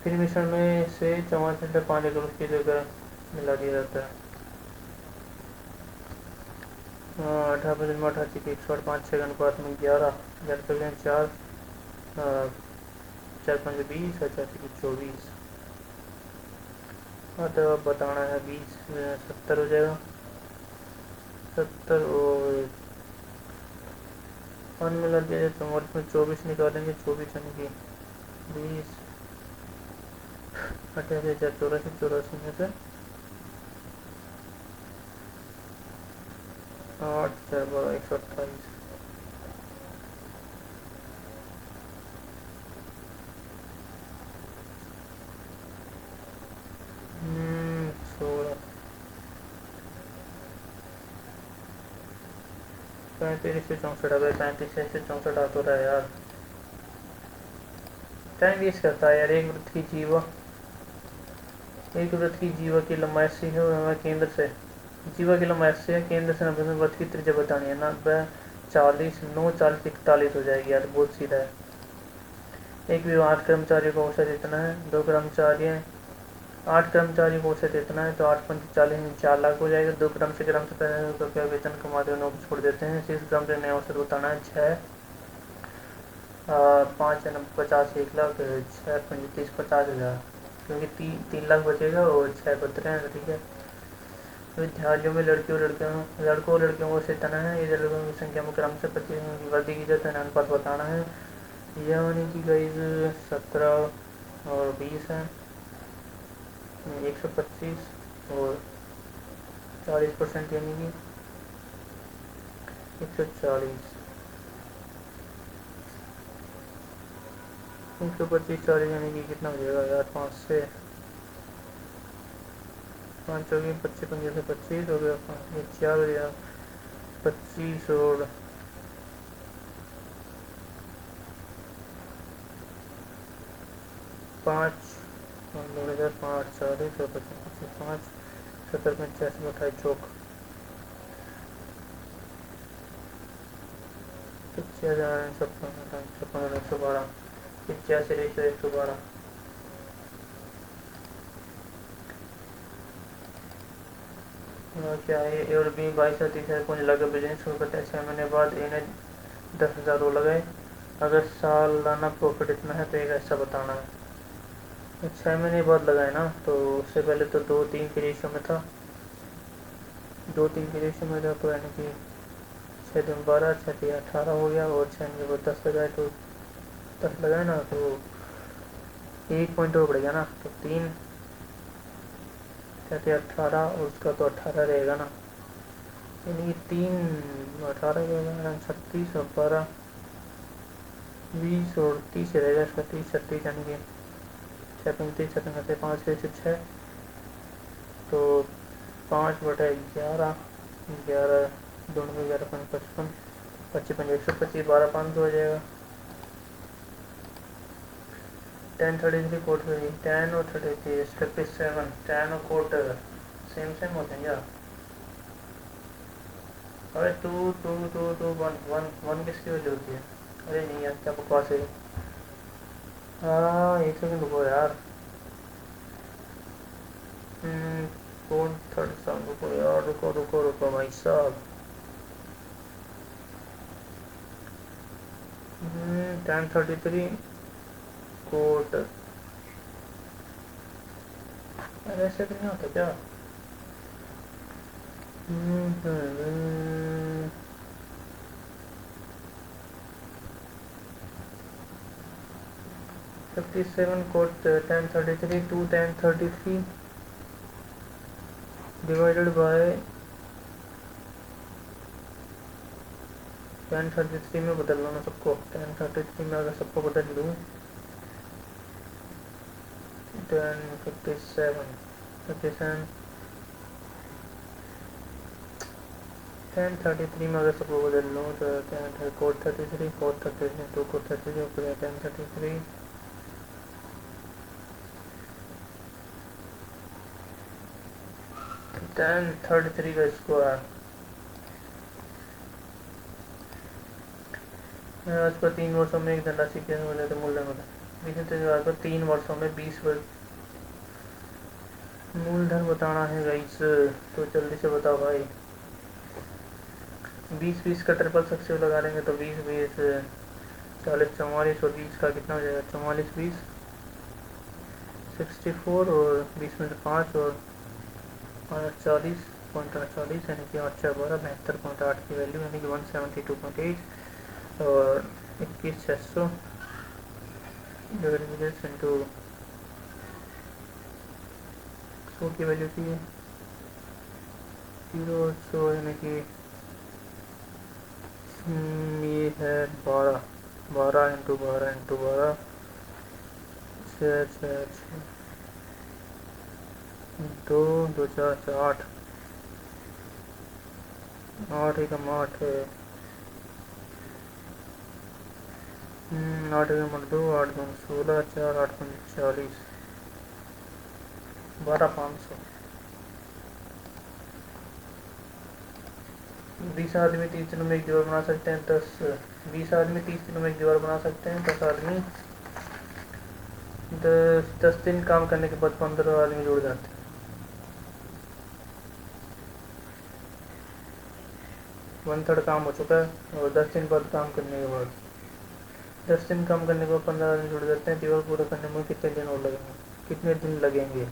Speaker 1: फिर मिश्रण में से 54 लीटर पानी को उसकी जगह मिला दिया जाता है। 18% में 88 की 108, 5, 6 अनुपात में 11, 4, 4 5 20 और 4 की 24। हाँ तो अब बताना है 20, 70 हो जाएगा, 70 और पानी मिला दिया जाए, तो इसमें 24 निकालेंगे, 24 यानी कि 20, 88,000, 84, 84 में से 8, 4, 12, 128, सोलह, 35 से 64, अगर 35 से 64 आ तो रहा है यार, टाइम वेस्ट करता है यार। एक वृत्त की जीवा की लंबाई से है, हमें केंद्र से, जीवा की लंबाई से है, केंद्र से 90 में वृत्त की त्रिज्या बतानी है, 90, 40, 9, 40, 41 हो जाएगी यार, बहुत सीधा है। एक विभाग कर्मचारियों का औसत इतना है, 2 कर्मचारी हैं, 8 कर्मचारी को से इतना है तो 8 पंच 40 4 लाख हो जाएगा। 2 क्रम से रुपया वेतन कमाते हुए नौकरी छोड़ देते हैं। 6 क्रम से नया अवसर बताना है। 6 5 50 1 लाख, 6 पंच 30 50,000, क्योंकि 3 लाख बचेगा और 6 बच हैं। ठीक है। विद्यालयों में लड़कों और लड़कियों को से तना है। ये लड़कों की संख्या में क्रम से 25 की वृद्धि की जाती है। अनुपात बताना है। यानी कि गाइस 17 और 20 है, 125 और 40%, यानी कि 140, 125 40, यानी कि कितना हो जाएगा यार? 5 से 5 हो गई 25, 5 से 25 हो गया, 5 4 हो गया 25 और 5, 2005 40 और 25 5 70 85 28 चौक 56,000 112 85 112। क्या है? और भी 22 है कुछ लगे बिजनेस शुरू करते हैं। 6 महीने बाद इन्हें 10,000 वो लगाए। अगर सालाना प्रॉफिट इतना है तो एक ऐसा बताना है। तो 6 महीने बाद लगाए ना, तो उससे पहले तो 2-3 के रेशियो में था। 2-3 के रेशियो में था, तो यानी कि 6 दूनी 12, 6 3 18 हो गया। और 6 में 10 लगाए तो 10 लगाए ना, तो 1 पॉइंट और बढ़ेगा ना, तो 3 6 18 और उसका तो 18 रहेगा ना, यानी कि 3 18 36 और 12 20 और 30 रहेगा इसका। 30 36, यानी कि 6 35 57 5 से 6, तो 5/11 11 दोनों में 11 5 55 55 125 12 500 हो जाएगा। 10 33 कोट 10 और 33 57 10 और कोट सेम सेम होते हैं क्या? अरे two two two two one one one किसकी वजह होती है? अरे नहीं यार, क्या बकवास है। हाँ, 1 सेकंड रुको यार। कौन थर्ड साउंड? रुको यार, रुको रुको रुको भाई साहब। 1033 कोट, अरे ऐसे तो नहीं होता क्या? 57 कोट 1033 टू 1033 डिवाइडेड बाय 1033 में बदल लो ना सबको। 1033 में अगर सबको बदल लूँ 1057 57 1033 में अगर सबको बदल लूँ तो कोड 33 कोड 33 टू कोड 33 ऊपर 1033 1033 का स्क्वायर। आज पर 3 वर्षों में एक धनराशि के मूल्य में इसी तरह पर 3 वर्षों में 20 मूलधन बताना है गाइस। तो जल्दी से बताओ भाई। 20 का ट्रिपल सक्सेस लगा लेंगे तो 20 20 40 44 और 20 का कितना हो जाएगा? 44 20 64 और 20 में से 5 और 40.48, यानी कि 8 4 12 72.8 की वैल्यू, यानी कि 172.8 और 21,600 इंटू 100 की वैल्यू थी 0 100, यानी कि ये है 12 12 इंटू 12 इंटू 12 6 6 6 2 2 4 4 8 8 एकम 8 है। 8 एकम 2 8 2 16 4 8 5 40 12,500। 20 आदमी 30 दिनों में एक दीवार बना सकते हैं। 20 आदमी 30 दिनों में एक दीवार बना सकते हैं। 10 आदमी 10 दिन काम करने के बाद 15 आदमी जुड़ जाते हैं। 1/3 काम हो चुका है और 10 दिन बाद काम करने के बाद 10 दिन काम करने के बाद 15 आदमी जुड़ जाते हैं। दीवार पूरा करने में कितने दिन और लगेंगे, कितने दिन लगेंगे?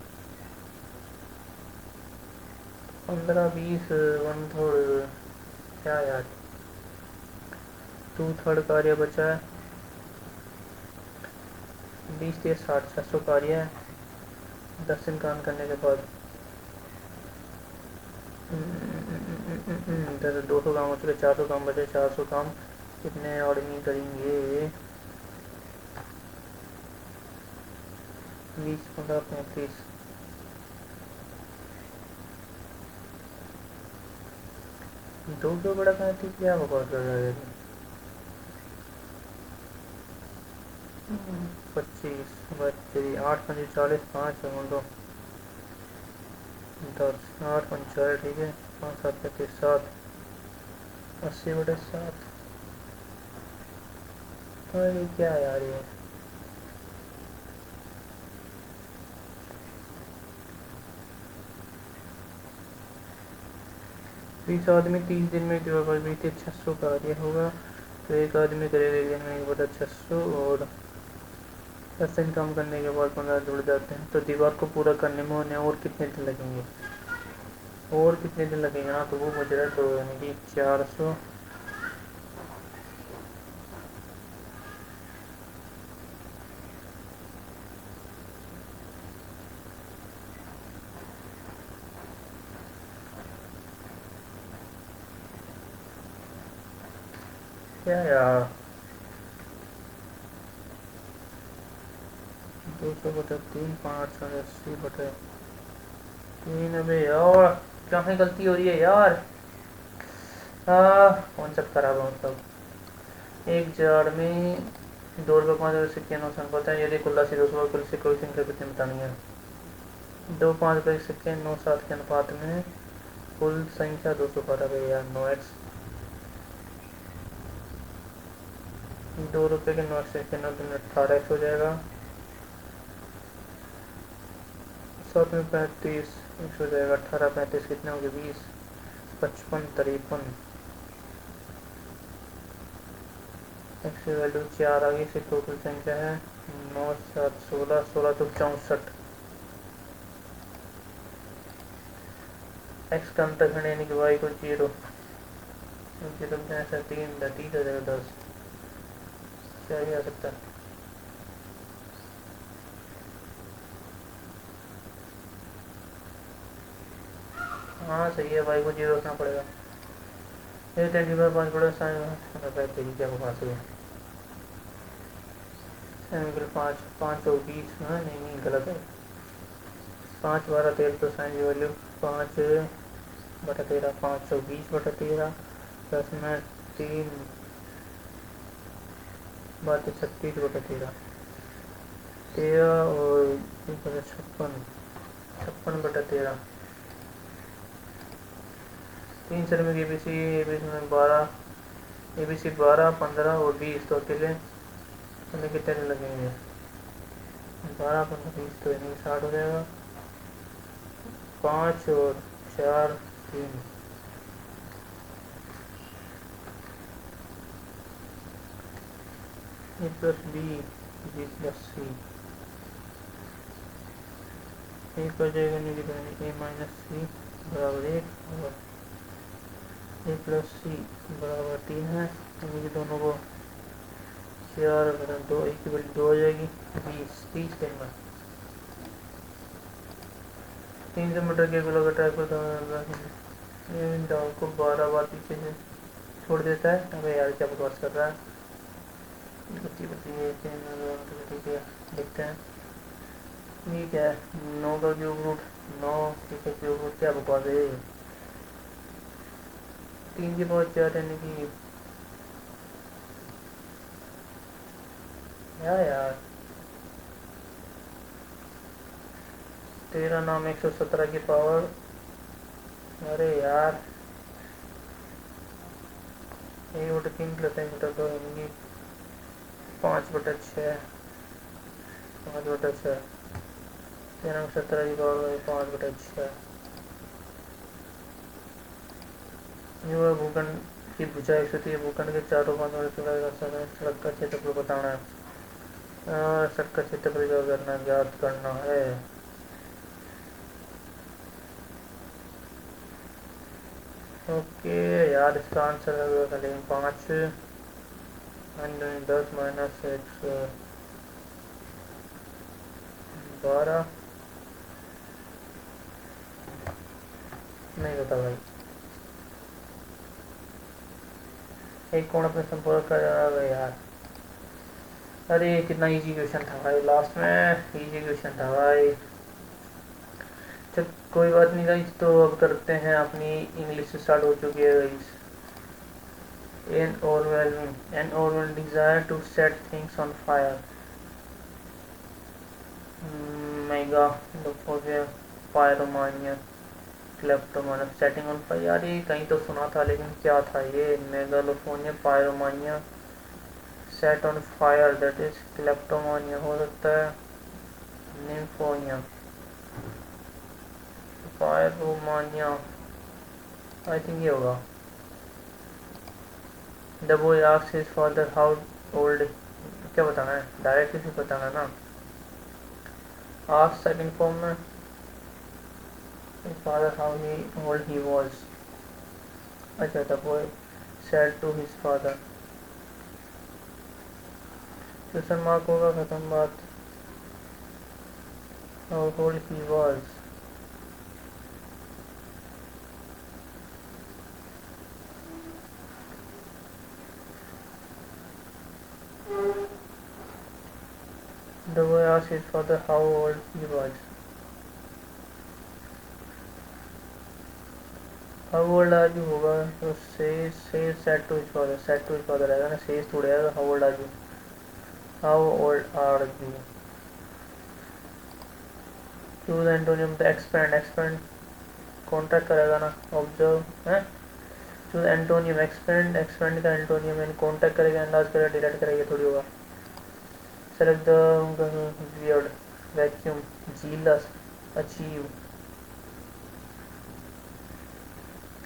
Speaker 1: 15 20 1/3 क्या यार, 2/3 कार्य बचा है। 20 से 60 600 कार्य है 10 दिन काम करने के बाद। इधर 200 काम हो चुके, 400 काम बचे। 400 काम कितने आदमी करेंगे? 20 15 35 200 बड़ा 35 क्या बकवास कर रहा है? 25 बच्चे 8 5 40 5 दो 10 8 5 4 ठीक है। 5 7 35 7 80/7। अरे क्या यार ये 20 आदमी 30 दिन में जो 600 कार्य होगा तो एक आदमी करेगा एक दिन में 1/600 और 10 दिन काम करने के बाद 15 जुड़ जाते हैं। तो दीवार को पूरा करने में उन्हें और कितने दिन लगेंगे? और कितने दिन लगेंगे? हाँ तो वो मुझ रहा है तो यानी कि 400 क्या यार 200/3 580/3। अबे यार कहाँ गलती हो रही है यार? कौन सब खराब है मतलब। एक जार में 2 रुपये 5 सिक्के 9 सन पता है। यदि कुल्ला से 200 कुल से कोई संख्या कितनी बतानी है? 2 5 रुपये सिक्के 9 7 के अनुपात में कुल संख्या 212 गई यार। 9x 2 रुपये के 9 सिक्के 9 दिन 18x हो जाएगा। 7 में 35 x हो जाएगा। 18 35 कितने हो गए? 20 55 53 x की वैल्यू 4 आ गई। इसे टोटल संख्या है 9 7 16 16 तो 64। x का अंतर खंड यानी कि y को 0 0 ऐसा 3 30 हो जाएगा 10। क्या ही आ सकता है? हाँ सही है, y को 0 रखना पड़ेगा। ये 10 बड़ा साइन क्या बकवास हुई? 5 5 और 20 हाँ नहीं गलत है। 5 12 13 तो साइन की वैल्यू 5/13 520/13 प्लस में 3 बात 36/13 13 और 56 56/13। 3 सर में एबीसी में 12 एबीसी 12 15 और 20 तो अकेले हमें कितने दिन लगेंगे? 12 15 20 तो यानी 60 हो जाएगा। 5 और 4 3 ए प्लस बी बी प्लस सी एक हो जाएगा नहीं ए माइनस सी बराबर 1 और ए प्लस सी बराबर 3 है। यानी दोनों को 4 2 एक की वैल्यू 2 हो जाएगी। 20 30 दिन में 300 मीटर के किलोमीटर को 12 बार पीछे से छोड़ देता है। अबे यार क्या बकवास कर रहा है? ठीक है देखते हैं। ठीक है 9 का क्यूब रूट 9 ठीक है क्यूब रूट क्या बकवास है? 3 की पावर 4 यानी कि यार 13 नाम 117 की पावर। अरे यार 1/3 प्लस 1/2 यानी कि 5/6 5/6। 13/17 की पावर 5/6। जो है भूखंड की भुजा 130 भूखंड के चारों 5 सड़क का क्षेत्रफल बताना है। सड़क का क्षेत्रफल क्या करना ज्ञात करना है। ओके यार इसका आंसर है लेकिन 5 10 माइनस 112 नहीं होता भाई। एक कोण अपने संपर्क कर यार। अरे कितना इजी क्वेश्चन था भाई लास्ट में इजी क्वेश्चन था भाई। चल कोई बात नहीं गाइस तो अब करते हैं अपनी इंग्लिश से स्टार्ट हो चुकी है guys. an overwhelming desire to set things on fire। Megalophobia pyromania kleptomania setting on fire. यार ये कहीं तो सुना था लेकिन क्या था ये। Megalophonia pyromania set on fire that is kleptomania हो सकता है। निम्फोनिया पायरोमानिया आई थिंक ये होगा। The boy asks his father how old. क्या बताना है डायरेक्ट इसे बताना ना। आस्क सेकंड फॉर्म में his father how old he was। अच्छा the boy said to his father। Question mark होगा खत्म बात। how old he was। The boy asked his father how old he was। how old are you होगा तो says said to his father। said to his father आएगा ना says थोड़े आएगा how old are you। how old are you। choose antonym the expand contract करेगा ना observe है। choose antonym expand का एंटोनियम यानी कॉन्ट्रैक्ट करेगा अंदाज करेगा डिलीट करेगा ये थोड़ी होगा। select the weird vacuum jealous achieve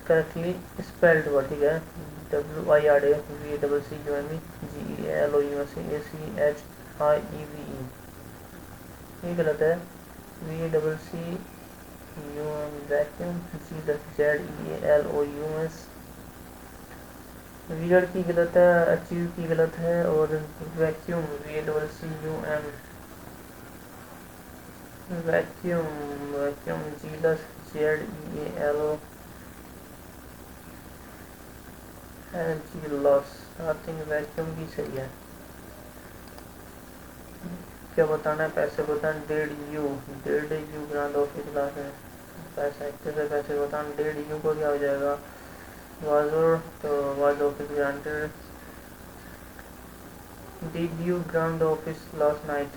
Speaker 1: correctly spelled हुआ ठीक है। WIRD VCCUMEGELOUSEACHIEVE ये गलत है। VCCUM वैक्यूम ZELOUS वियर्ड की गलत है अचीव की गलत है और vacuum VCCUM vacuum jealous ZELOUS I think vacuum की सही है। क्या बताना है पैसे बताना। डेढ़ यू ग्रांड ऑफिस क्लास है पैसा एक्टर से पैसे बताना। डेढ़ यू को क्या हो जाएगा वाजर तो was office granted. Did you grand office last night.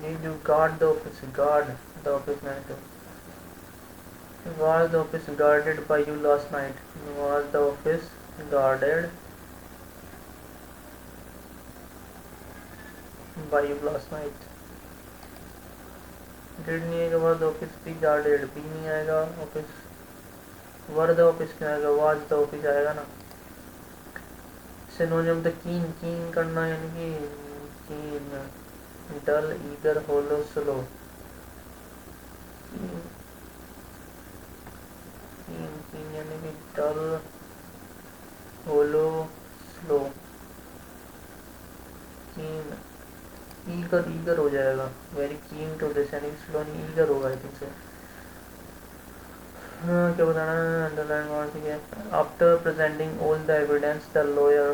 Speaker 1: Did you guard the office night. was the office guarded by you last night। was the office guarded by you last night। did नहीं आएगा was the office be guarded भी नहीं आएगा office were the office क्यों आएगा was the office आएगा ना। Synonym the कीन करना यानी कि कीन डल ईगर होलो स्लो। कीन यानी कि डल होलो स्लो। कीन ईगर हो जाएगा वेरी कीन टू दिस यानी स्लो नहीं ईगर होगा आई थिंक सो। हाँ क्या बताना है अंडरलाइन वर्ड ठीक है। After presenting all the evidence the lawyer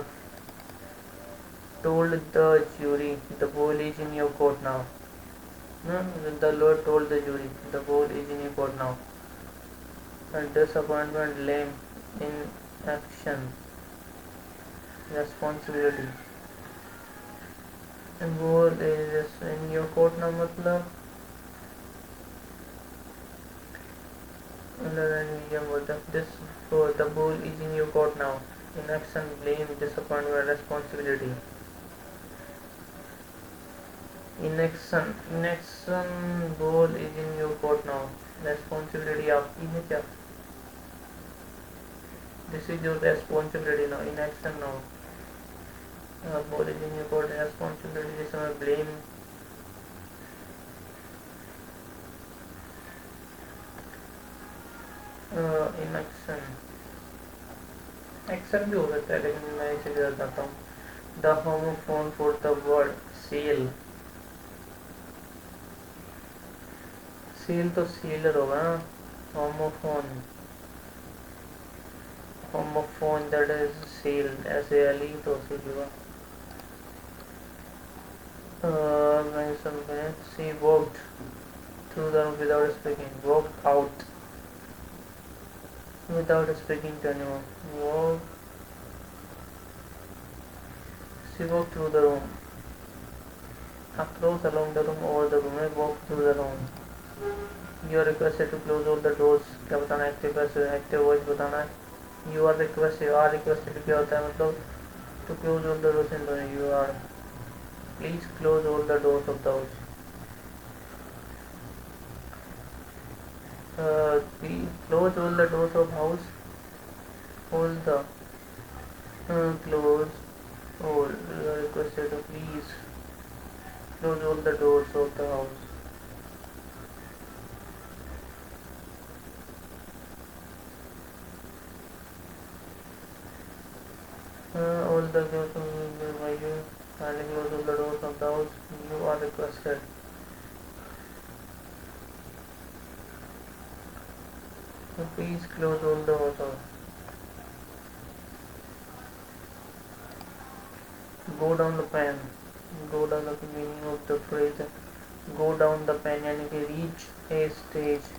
Speaker 1: told the jury the ball is in your court now। the lawyer told the jury the ball is in your court now। and disappointment lame inaction responsibility। and ball is in your court now मतलब this the ball is in your court now। inaction blame disappointment responsibility। Inaction ball is in your court now. Responsibility आपकी है क्या? This is your responsibility now, inaction now. Ball is in your court, responsibility जिस समय blame. Inaction action भी हो सकता है, लेकिन मैं इसे बताता हूँ। The homophone for the word cell. Sell तो सेलर होगा ना। Homophone, homophone that is sell, ऐसे एल तो सेल होगा। She walked through the room without speaking. Walked out without speaking to anyone. She walked through the room. Across along the room, over the room. Walked through the room. You are requested to close all the doors. क्या बताना है? Active voice बताना है। You are requested क्या होता है? मतलब to close all the doors in the room. You are, please close all the doors of the house. Please close all the doors of house. All the close all. You are requested to please close all the doors of the house. All the doors by you. Kindly close all the doors of the house. You are requested. So please close all the doors. Go down the pen. Go down the meaning of the phrase. Go down the pen यानी कि reach a stage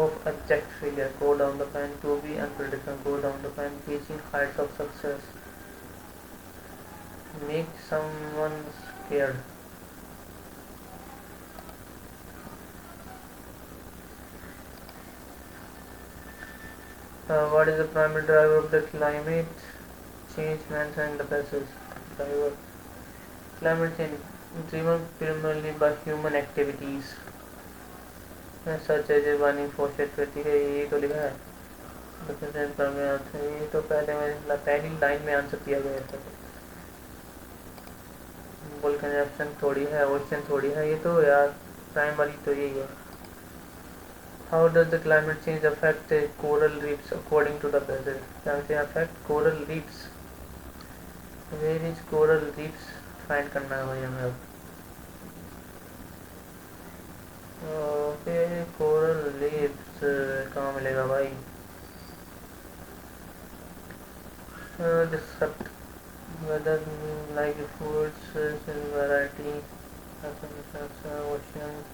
Speaker 1: of abject failure. Go down the pen to be unpredictable. Go down the pen reaching heights of success. Make someone scared. What is the primary driver of the climate change mentioned in the passage? Driver. Climate change driven primarily by human activities such as burning fossil fuel है, ये तो लिखा है। ये तो पहले में पहली लाइन में आंसर दिया गया था। वोल्केनाइजेशन थोड़ी है, ओशन थोड़ी है, ये तो यार प्राइमरी तो यही है। How does the climate change affect the coral reefs according to the passage? Climate change affect coral reefs. Where is coral reefs? Find करना है भाई हमें अब। ओके, कोरल रीफ्स कहाँ मिलेगा भाई? disrupt whether like foods variety oceans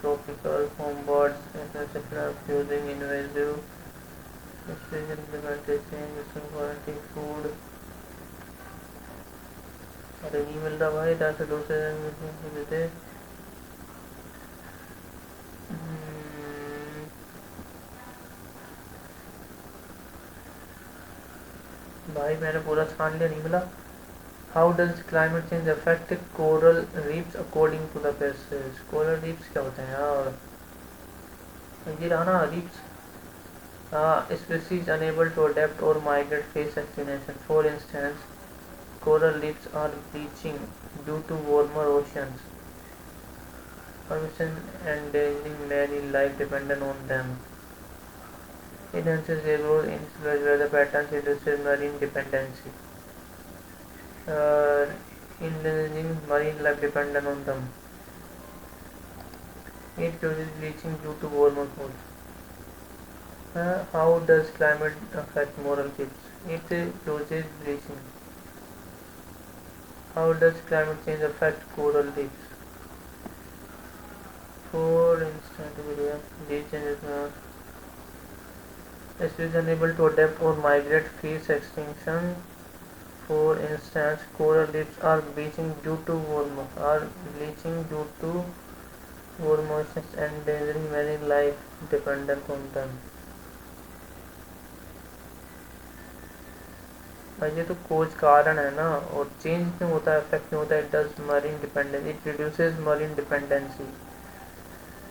Speaker 1: tropical home birds fusing invasive species implementation quality food। अरे नहीं मिल रहा भाई, 10 से 2 से मिलते। भाई मैंने पूरा छान लिया, नहीं मिला। How does climate change affect coral reefs according to the passage? Coral reefs क्या होते हैं यार? ये रहा ना reefs. Species enable to adapt और migrate face extinction. For instance coral reefs are bleaching due to warmer oceans. Permission endangering marine life dependent on them. Enhances error in weather patterns, reduces marine dependency. Endangering marine life dependent on them. It causes bleaching due to warmer coast. How does climate affect coral reefs? It causes bleaching. How does climate change affect coral reefs? For instance, these changes species unable to adapt or migrate face extinction. For instance, coral reefs are bleaching due to warmer oceans and endangering marine life dependent on them. भाई ये तो खोज कारण है ना, और change क्यों होता है, इफेक्ट क्यों होता है, it does marine dependence, it reduces marine dependency,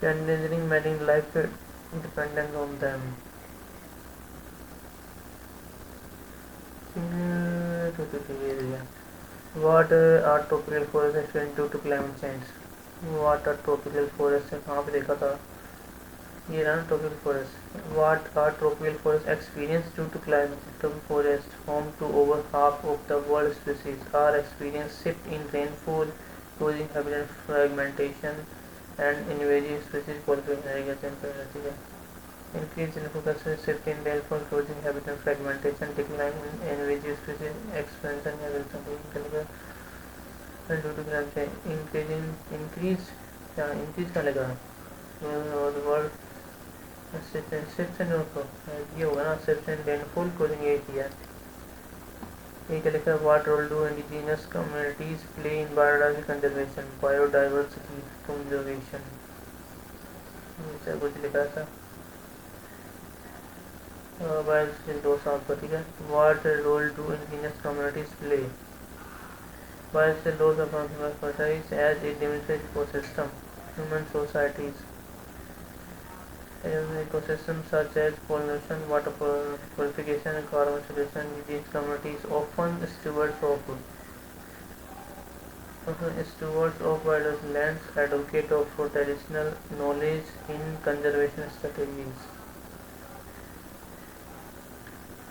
Speaker 1: endangering marine life dependence on them. What are tropical forests experienced due to climate change? What are tropical forests है कहाँ पे देखा था, ये रहा tropical forest. What are tropical forests experienced due to climate change? Tropical forests, home to over half of the world species, are experiencing shift in rainfall, causing habitat fragmentation and invasive species proliferation. Increase in focus, shift in rainfall, causing habitat fragmentation, decline in invasive species, expansion habitat due to climate change, increase क्या लगा, और word shift in ये होगा ना, shift in rainfall coding ये किया। ये क्या लिखा है, what role do indigenous communities play in biodiversity conservation, biodiversity conservation, ऐसा कुछ लिखा था। बायोडाइवर्सिटी 2 साल पर, ठीक है। What role do indigenous communities play, biological laws of fertilities as it demonstrates ecosystem, human societies, ecosystems such as pollination, water purification, and carbon sequestration. These communities often stewards of biodiverse lands, advocate for traditional knowledge in conservation strategies,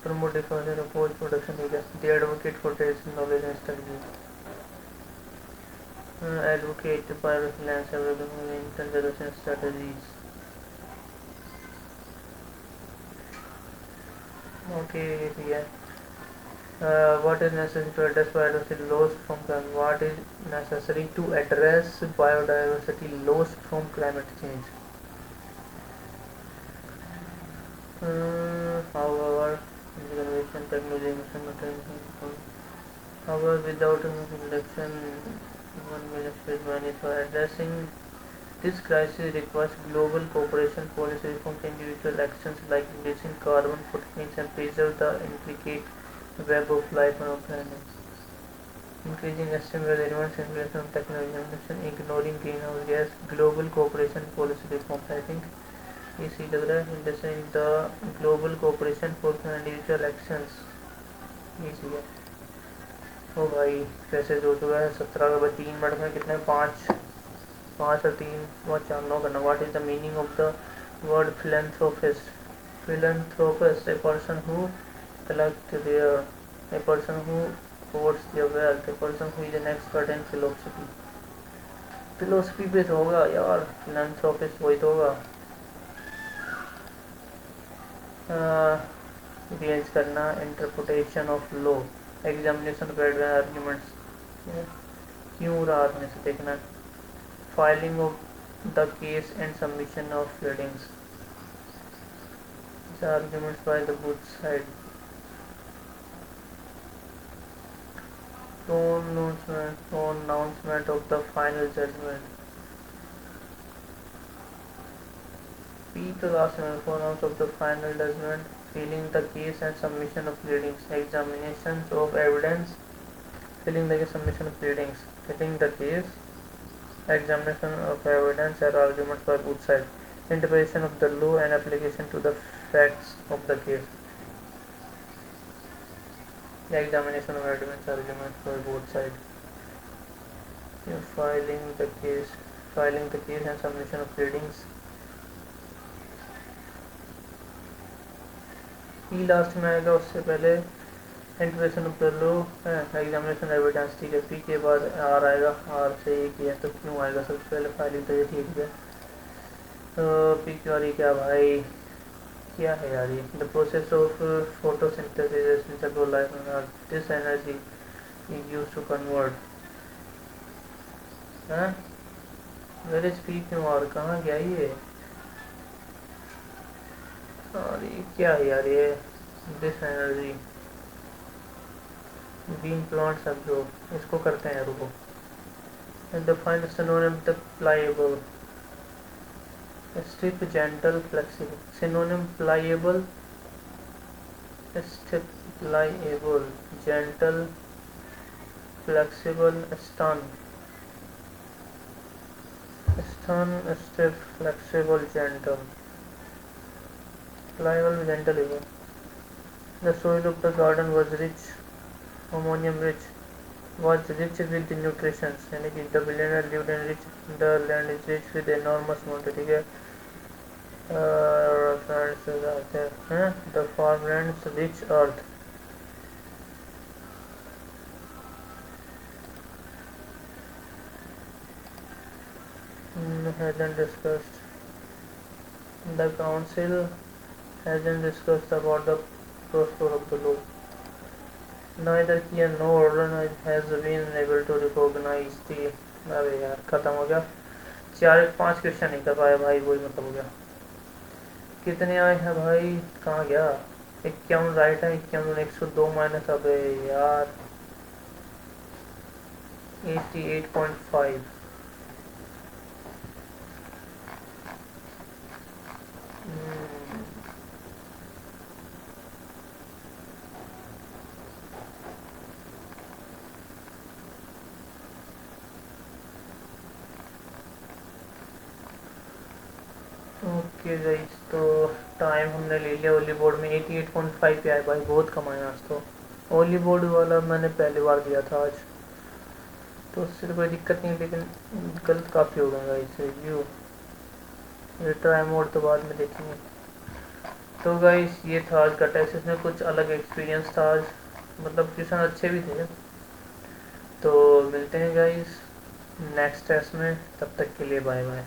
Speaker 1: promote deforestation, oppose production areas. They advocate for traditional knowledge and strategies. Advocate biodiverse lands in conservation strategies. Okay, yeah. What is necessary to address biodiversity loss from climate? What is necessary to address biodiversity loss from climate change? However, conservation technology however, without reduction, one will space managed for addressing this crisis requires global cooperation, policy reforms, individual actions like reducing carbon footprints and preserve the intricate web of life on our planet. Increasing estimated relevance and influence on technology innovation, ignoring greenhouse gas, global cooperation, policy reforms. I think इसी लग रहा है जैसे the global cooperation for individual actions, इसी है। ओ भाई कैसे जो चुका है 17 का 3 मिनट में कितने, 5 और 3 4 9 करना। What is the meaning of the word philanthropist? Philanthropist, a person who collects their, a person who hoards their wealth, a person who is an expert in philosophy. Philosophy पे तो होगा यार, philanthropist वही तो होगा। रियलाइज करना, interpretation of law, examination of arguments, क्यों रहा में से देखना, filing of the case and submission of pleadings, arguments by the both side, pronouncement of the final judgment, P the last pronouncement of the final judgment, filing the case and submission of pleadings, examinations of evidence, filing the case, submission of pleadings, filing the case, examination of evidence or arguments by both sides, interpretation of the law and application to the facts of the case, the examination of evidence arguments by both sides, filing the case and submission of pleadings, E last में आएगा, उससे पहले interpretation of the law, examination evidence, ठीक है। P के बाद are आएगा, are से एक ही है तो क्यों आएगा सबसे पहले, फाइलिंग तो ये ठीक है। तो पी क्यू आर क्या भाई, क्या है यार ये, the process of photosynthesis this energy is used to convert, where is P Q R, कहाँ गया ये, और ये क्या है यार ये, दिस एनर्जी बीन प्लांट सब जो इसको करते हैं रुको, define synonym the pliable, stiff, gentle, flexible, synonym pliable, stiff, pliable, gentle, flexible, stiff, flexible, gentle, pliable, gentle is it? The soil of the garden was rich, ammonium rich, was rich with nutrients, यानी कि the billionaire lived in rich, the land is rich with enormous amount, ठीक है। Friends आते हैं the farmlands rich earth, hasn't discussed, the council hasn't discussed about the prosper of the law, neither here nor order has been able to recognize the, अरे यार खत्म हो गया, 4 5 question नहीं कर पाया भाई, वही मतलब हो गया। कितने आए हैं भाई, कहाँ गया, 51 राइट है, 51 102 माइनस, अबे यार 88.5। ओके गाइस, तो टाइम हमने ले लिया ओली बोर्ड में, 88.5 पे आए भाई, बहुत कम आया आज तो। ओली बोर्ड वाला मैंने पहली बार दिया था आज, तो उससे तो कोई दिक्कत नहीं, लेकिन गलत काफ़ी हो गया गाइस। रिव्यू ट्राई मोड तो बाद में देखेंगे। तो गाइस ये था आज का टेस्ट, इसमें कुछ अलग एक्सपीरियंस था आज, मतलब क्वेश्चन अच्छे भी थे। तो मिलते हैं गाइस नेक्स्ट टेस्ट में, तब तक के लिए बाय बाय।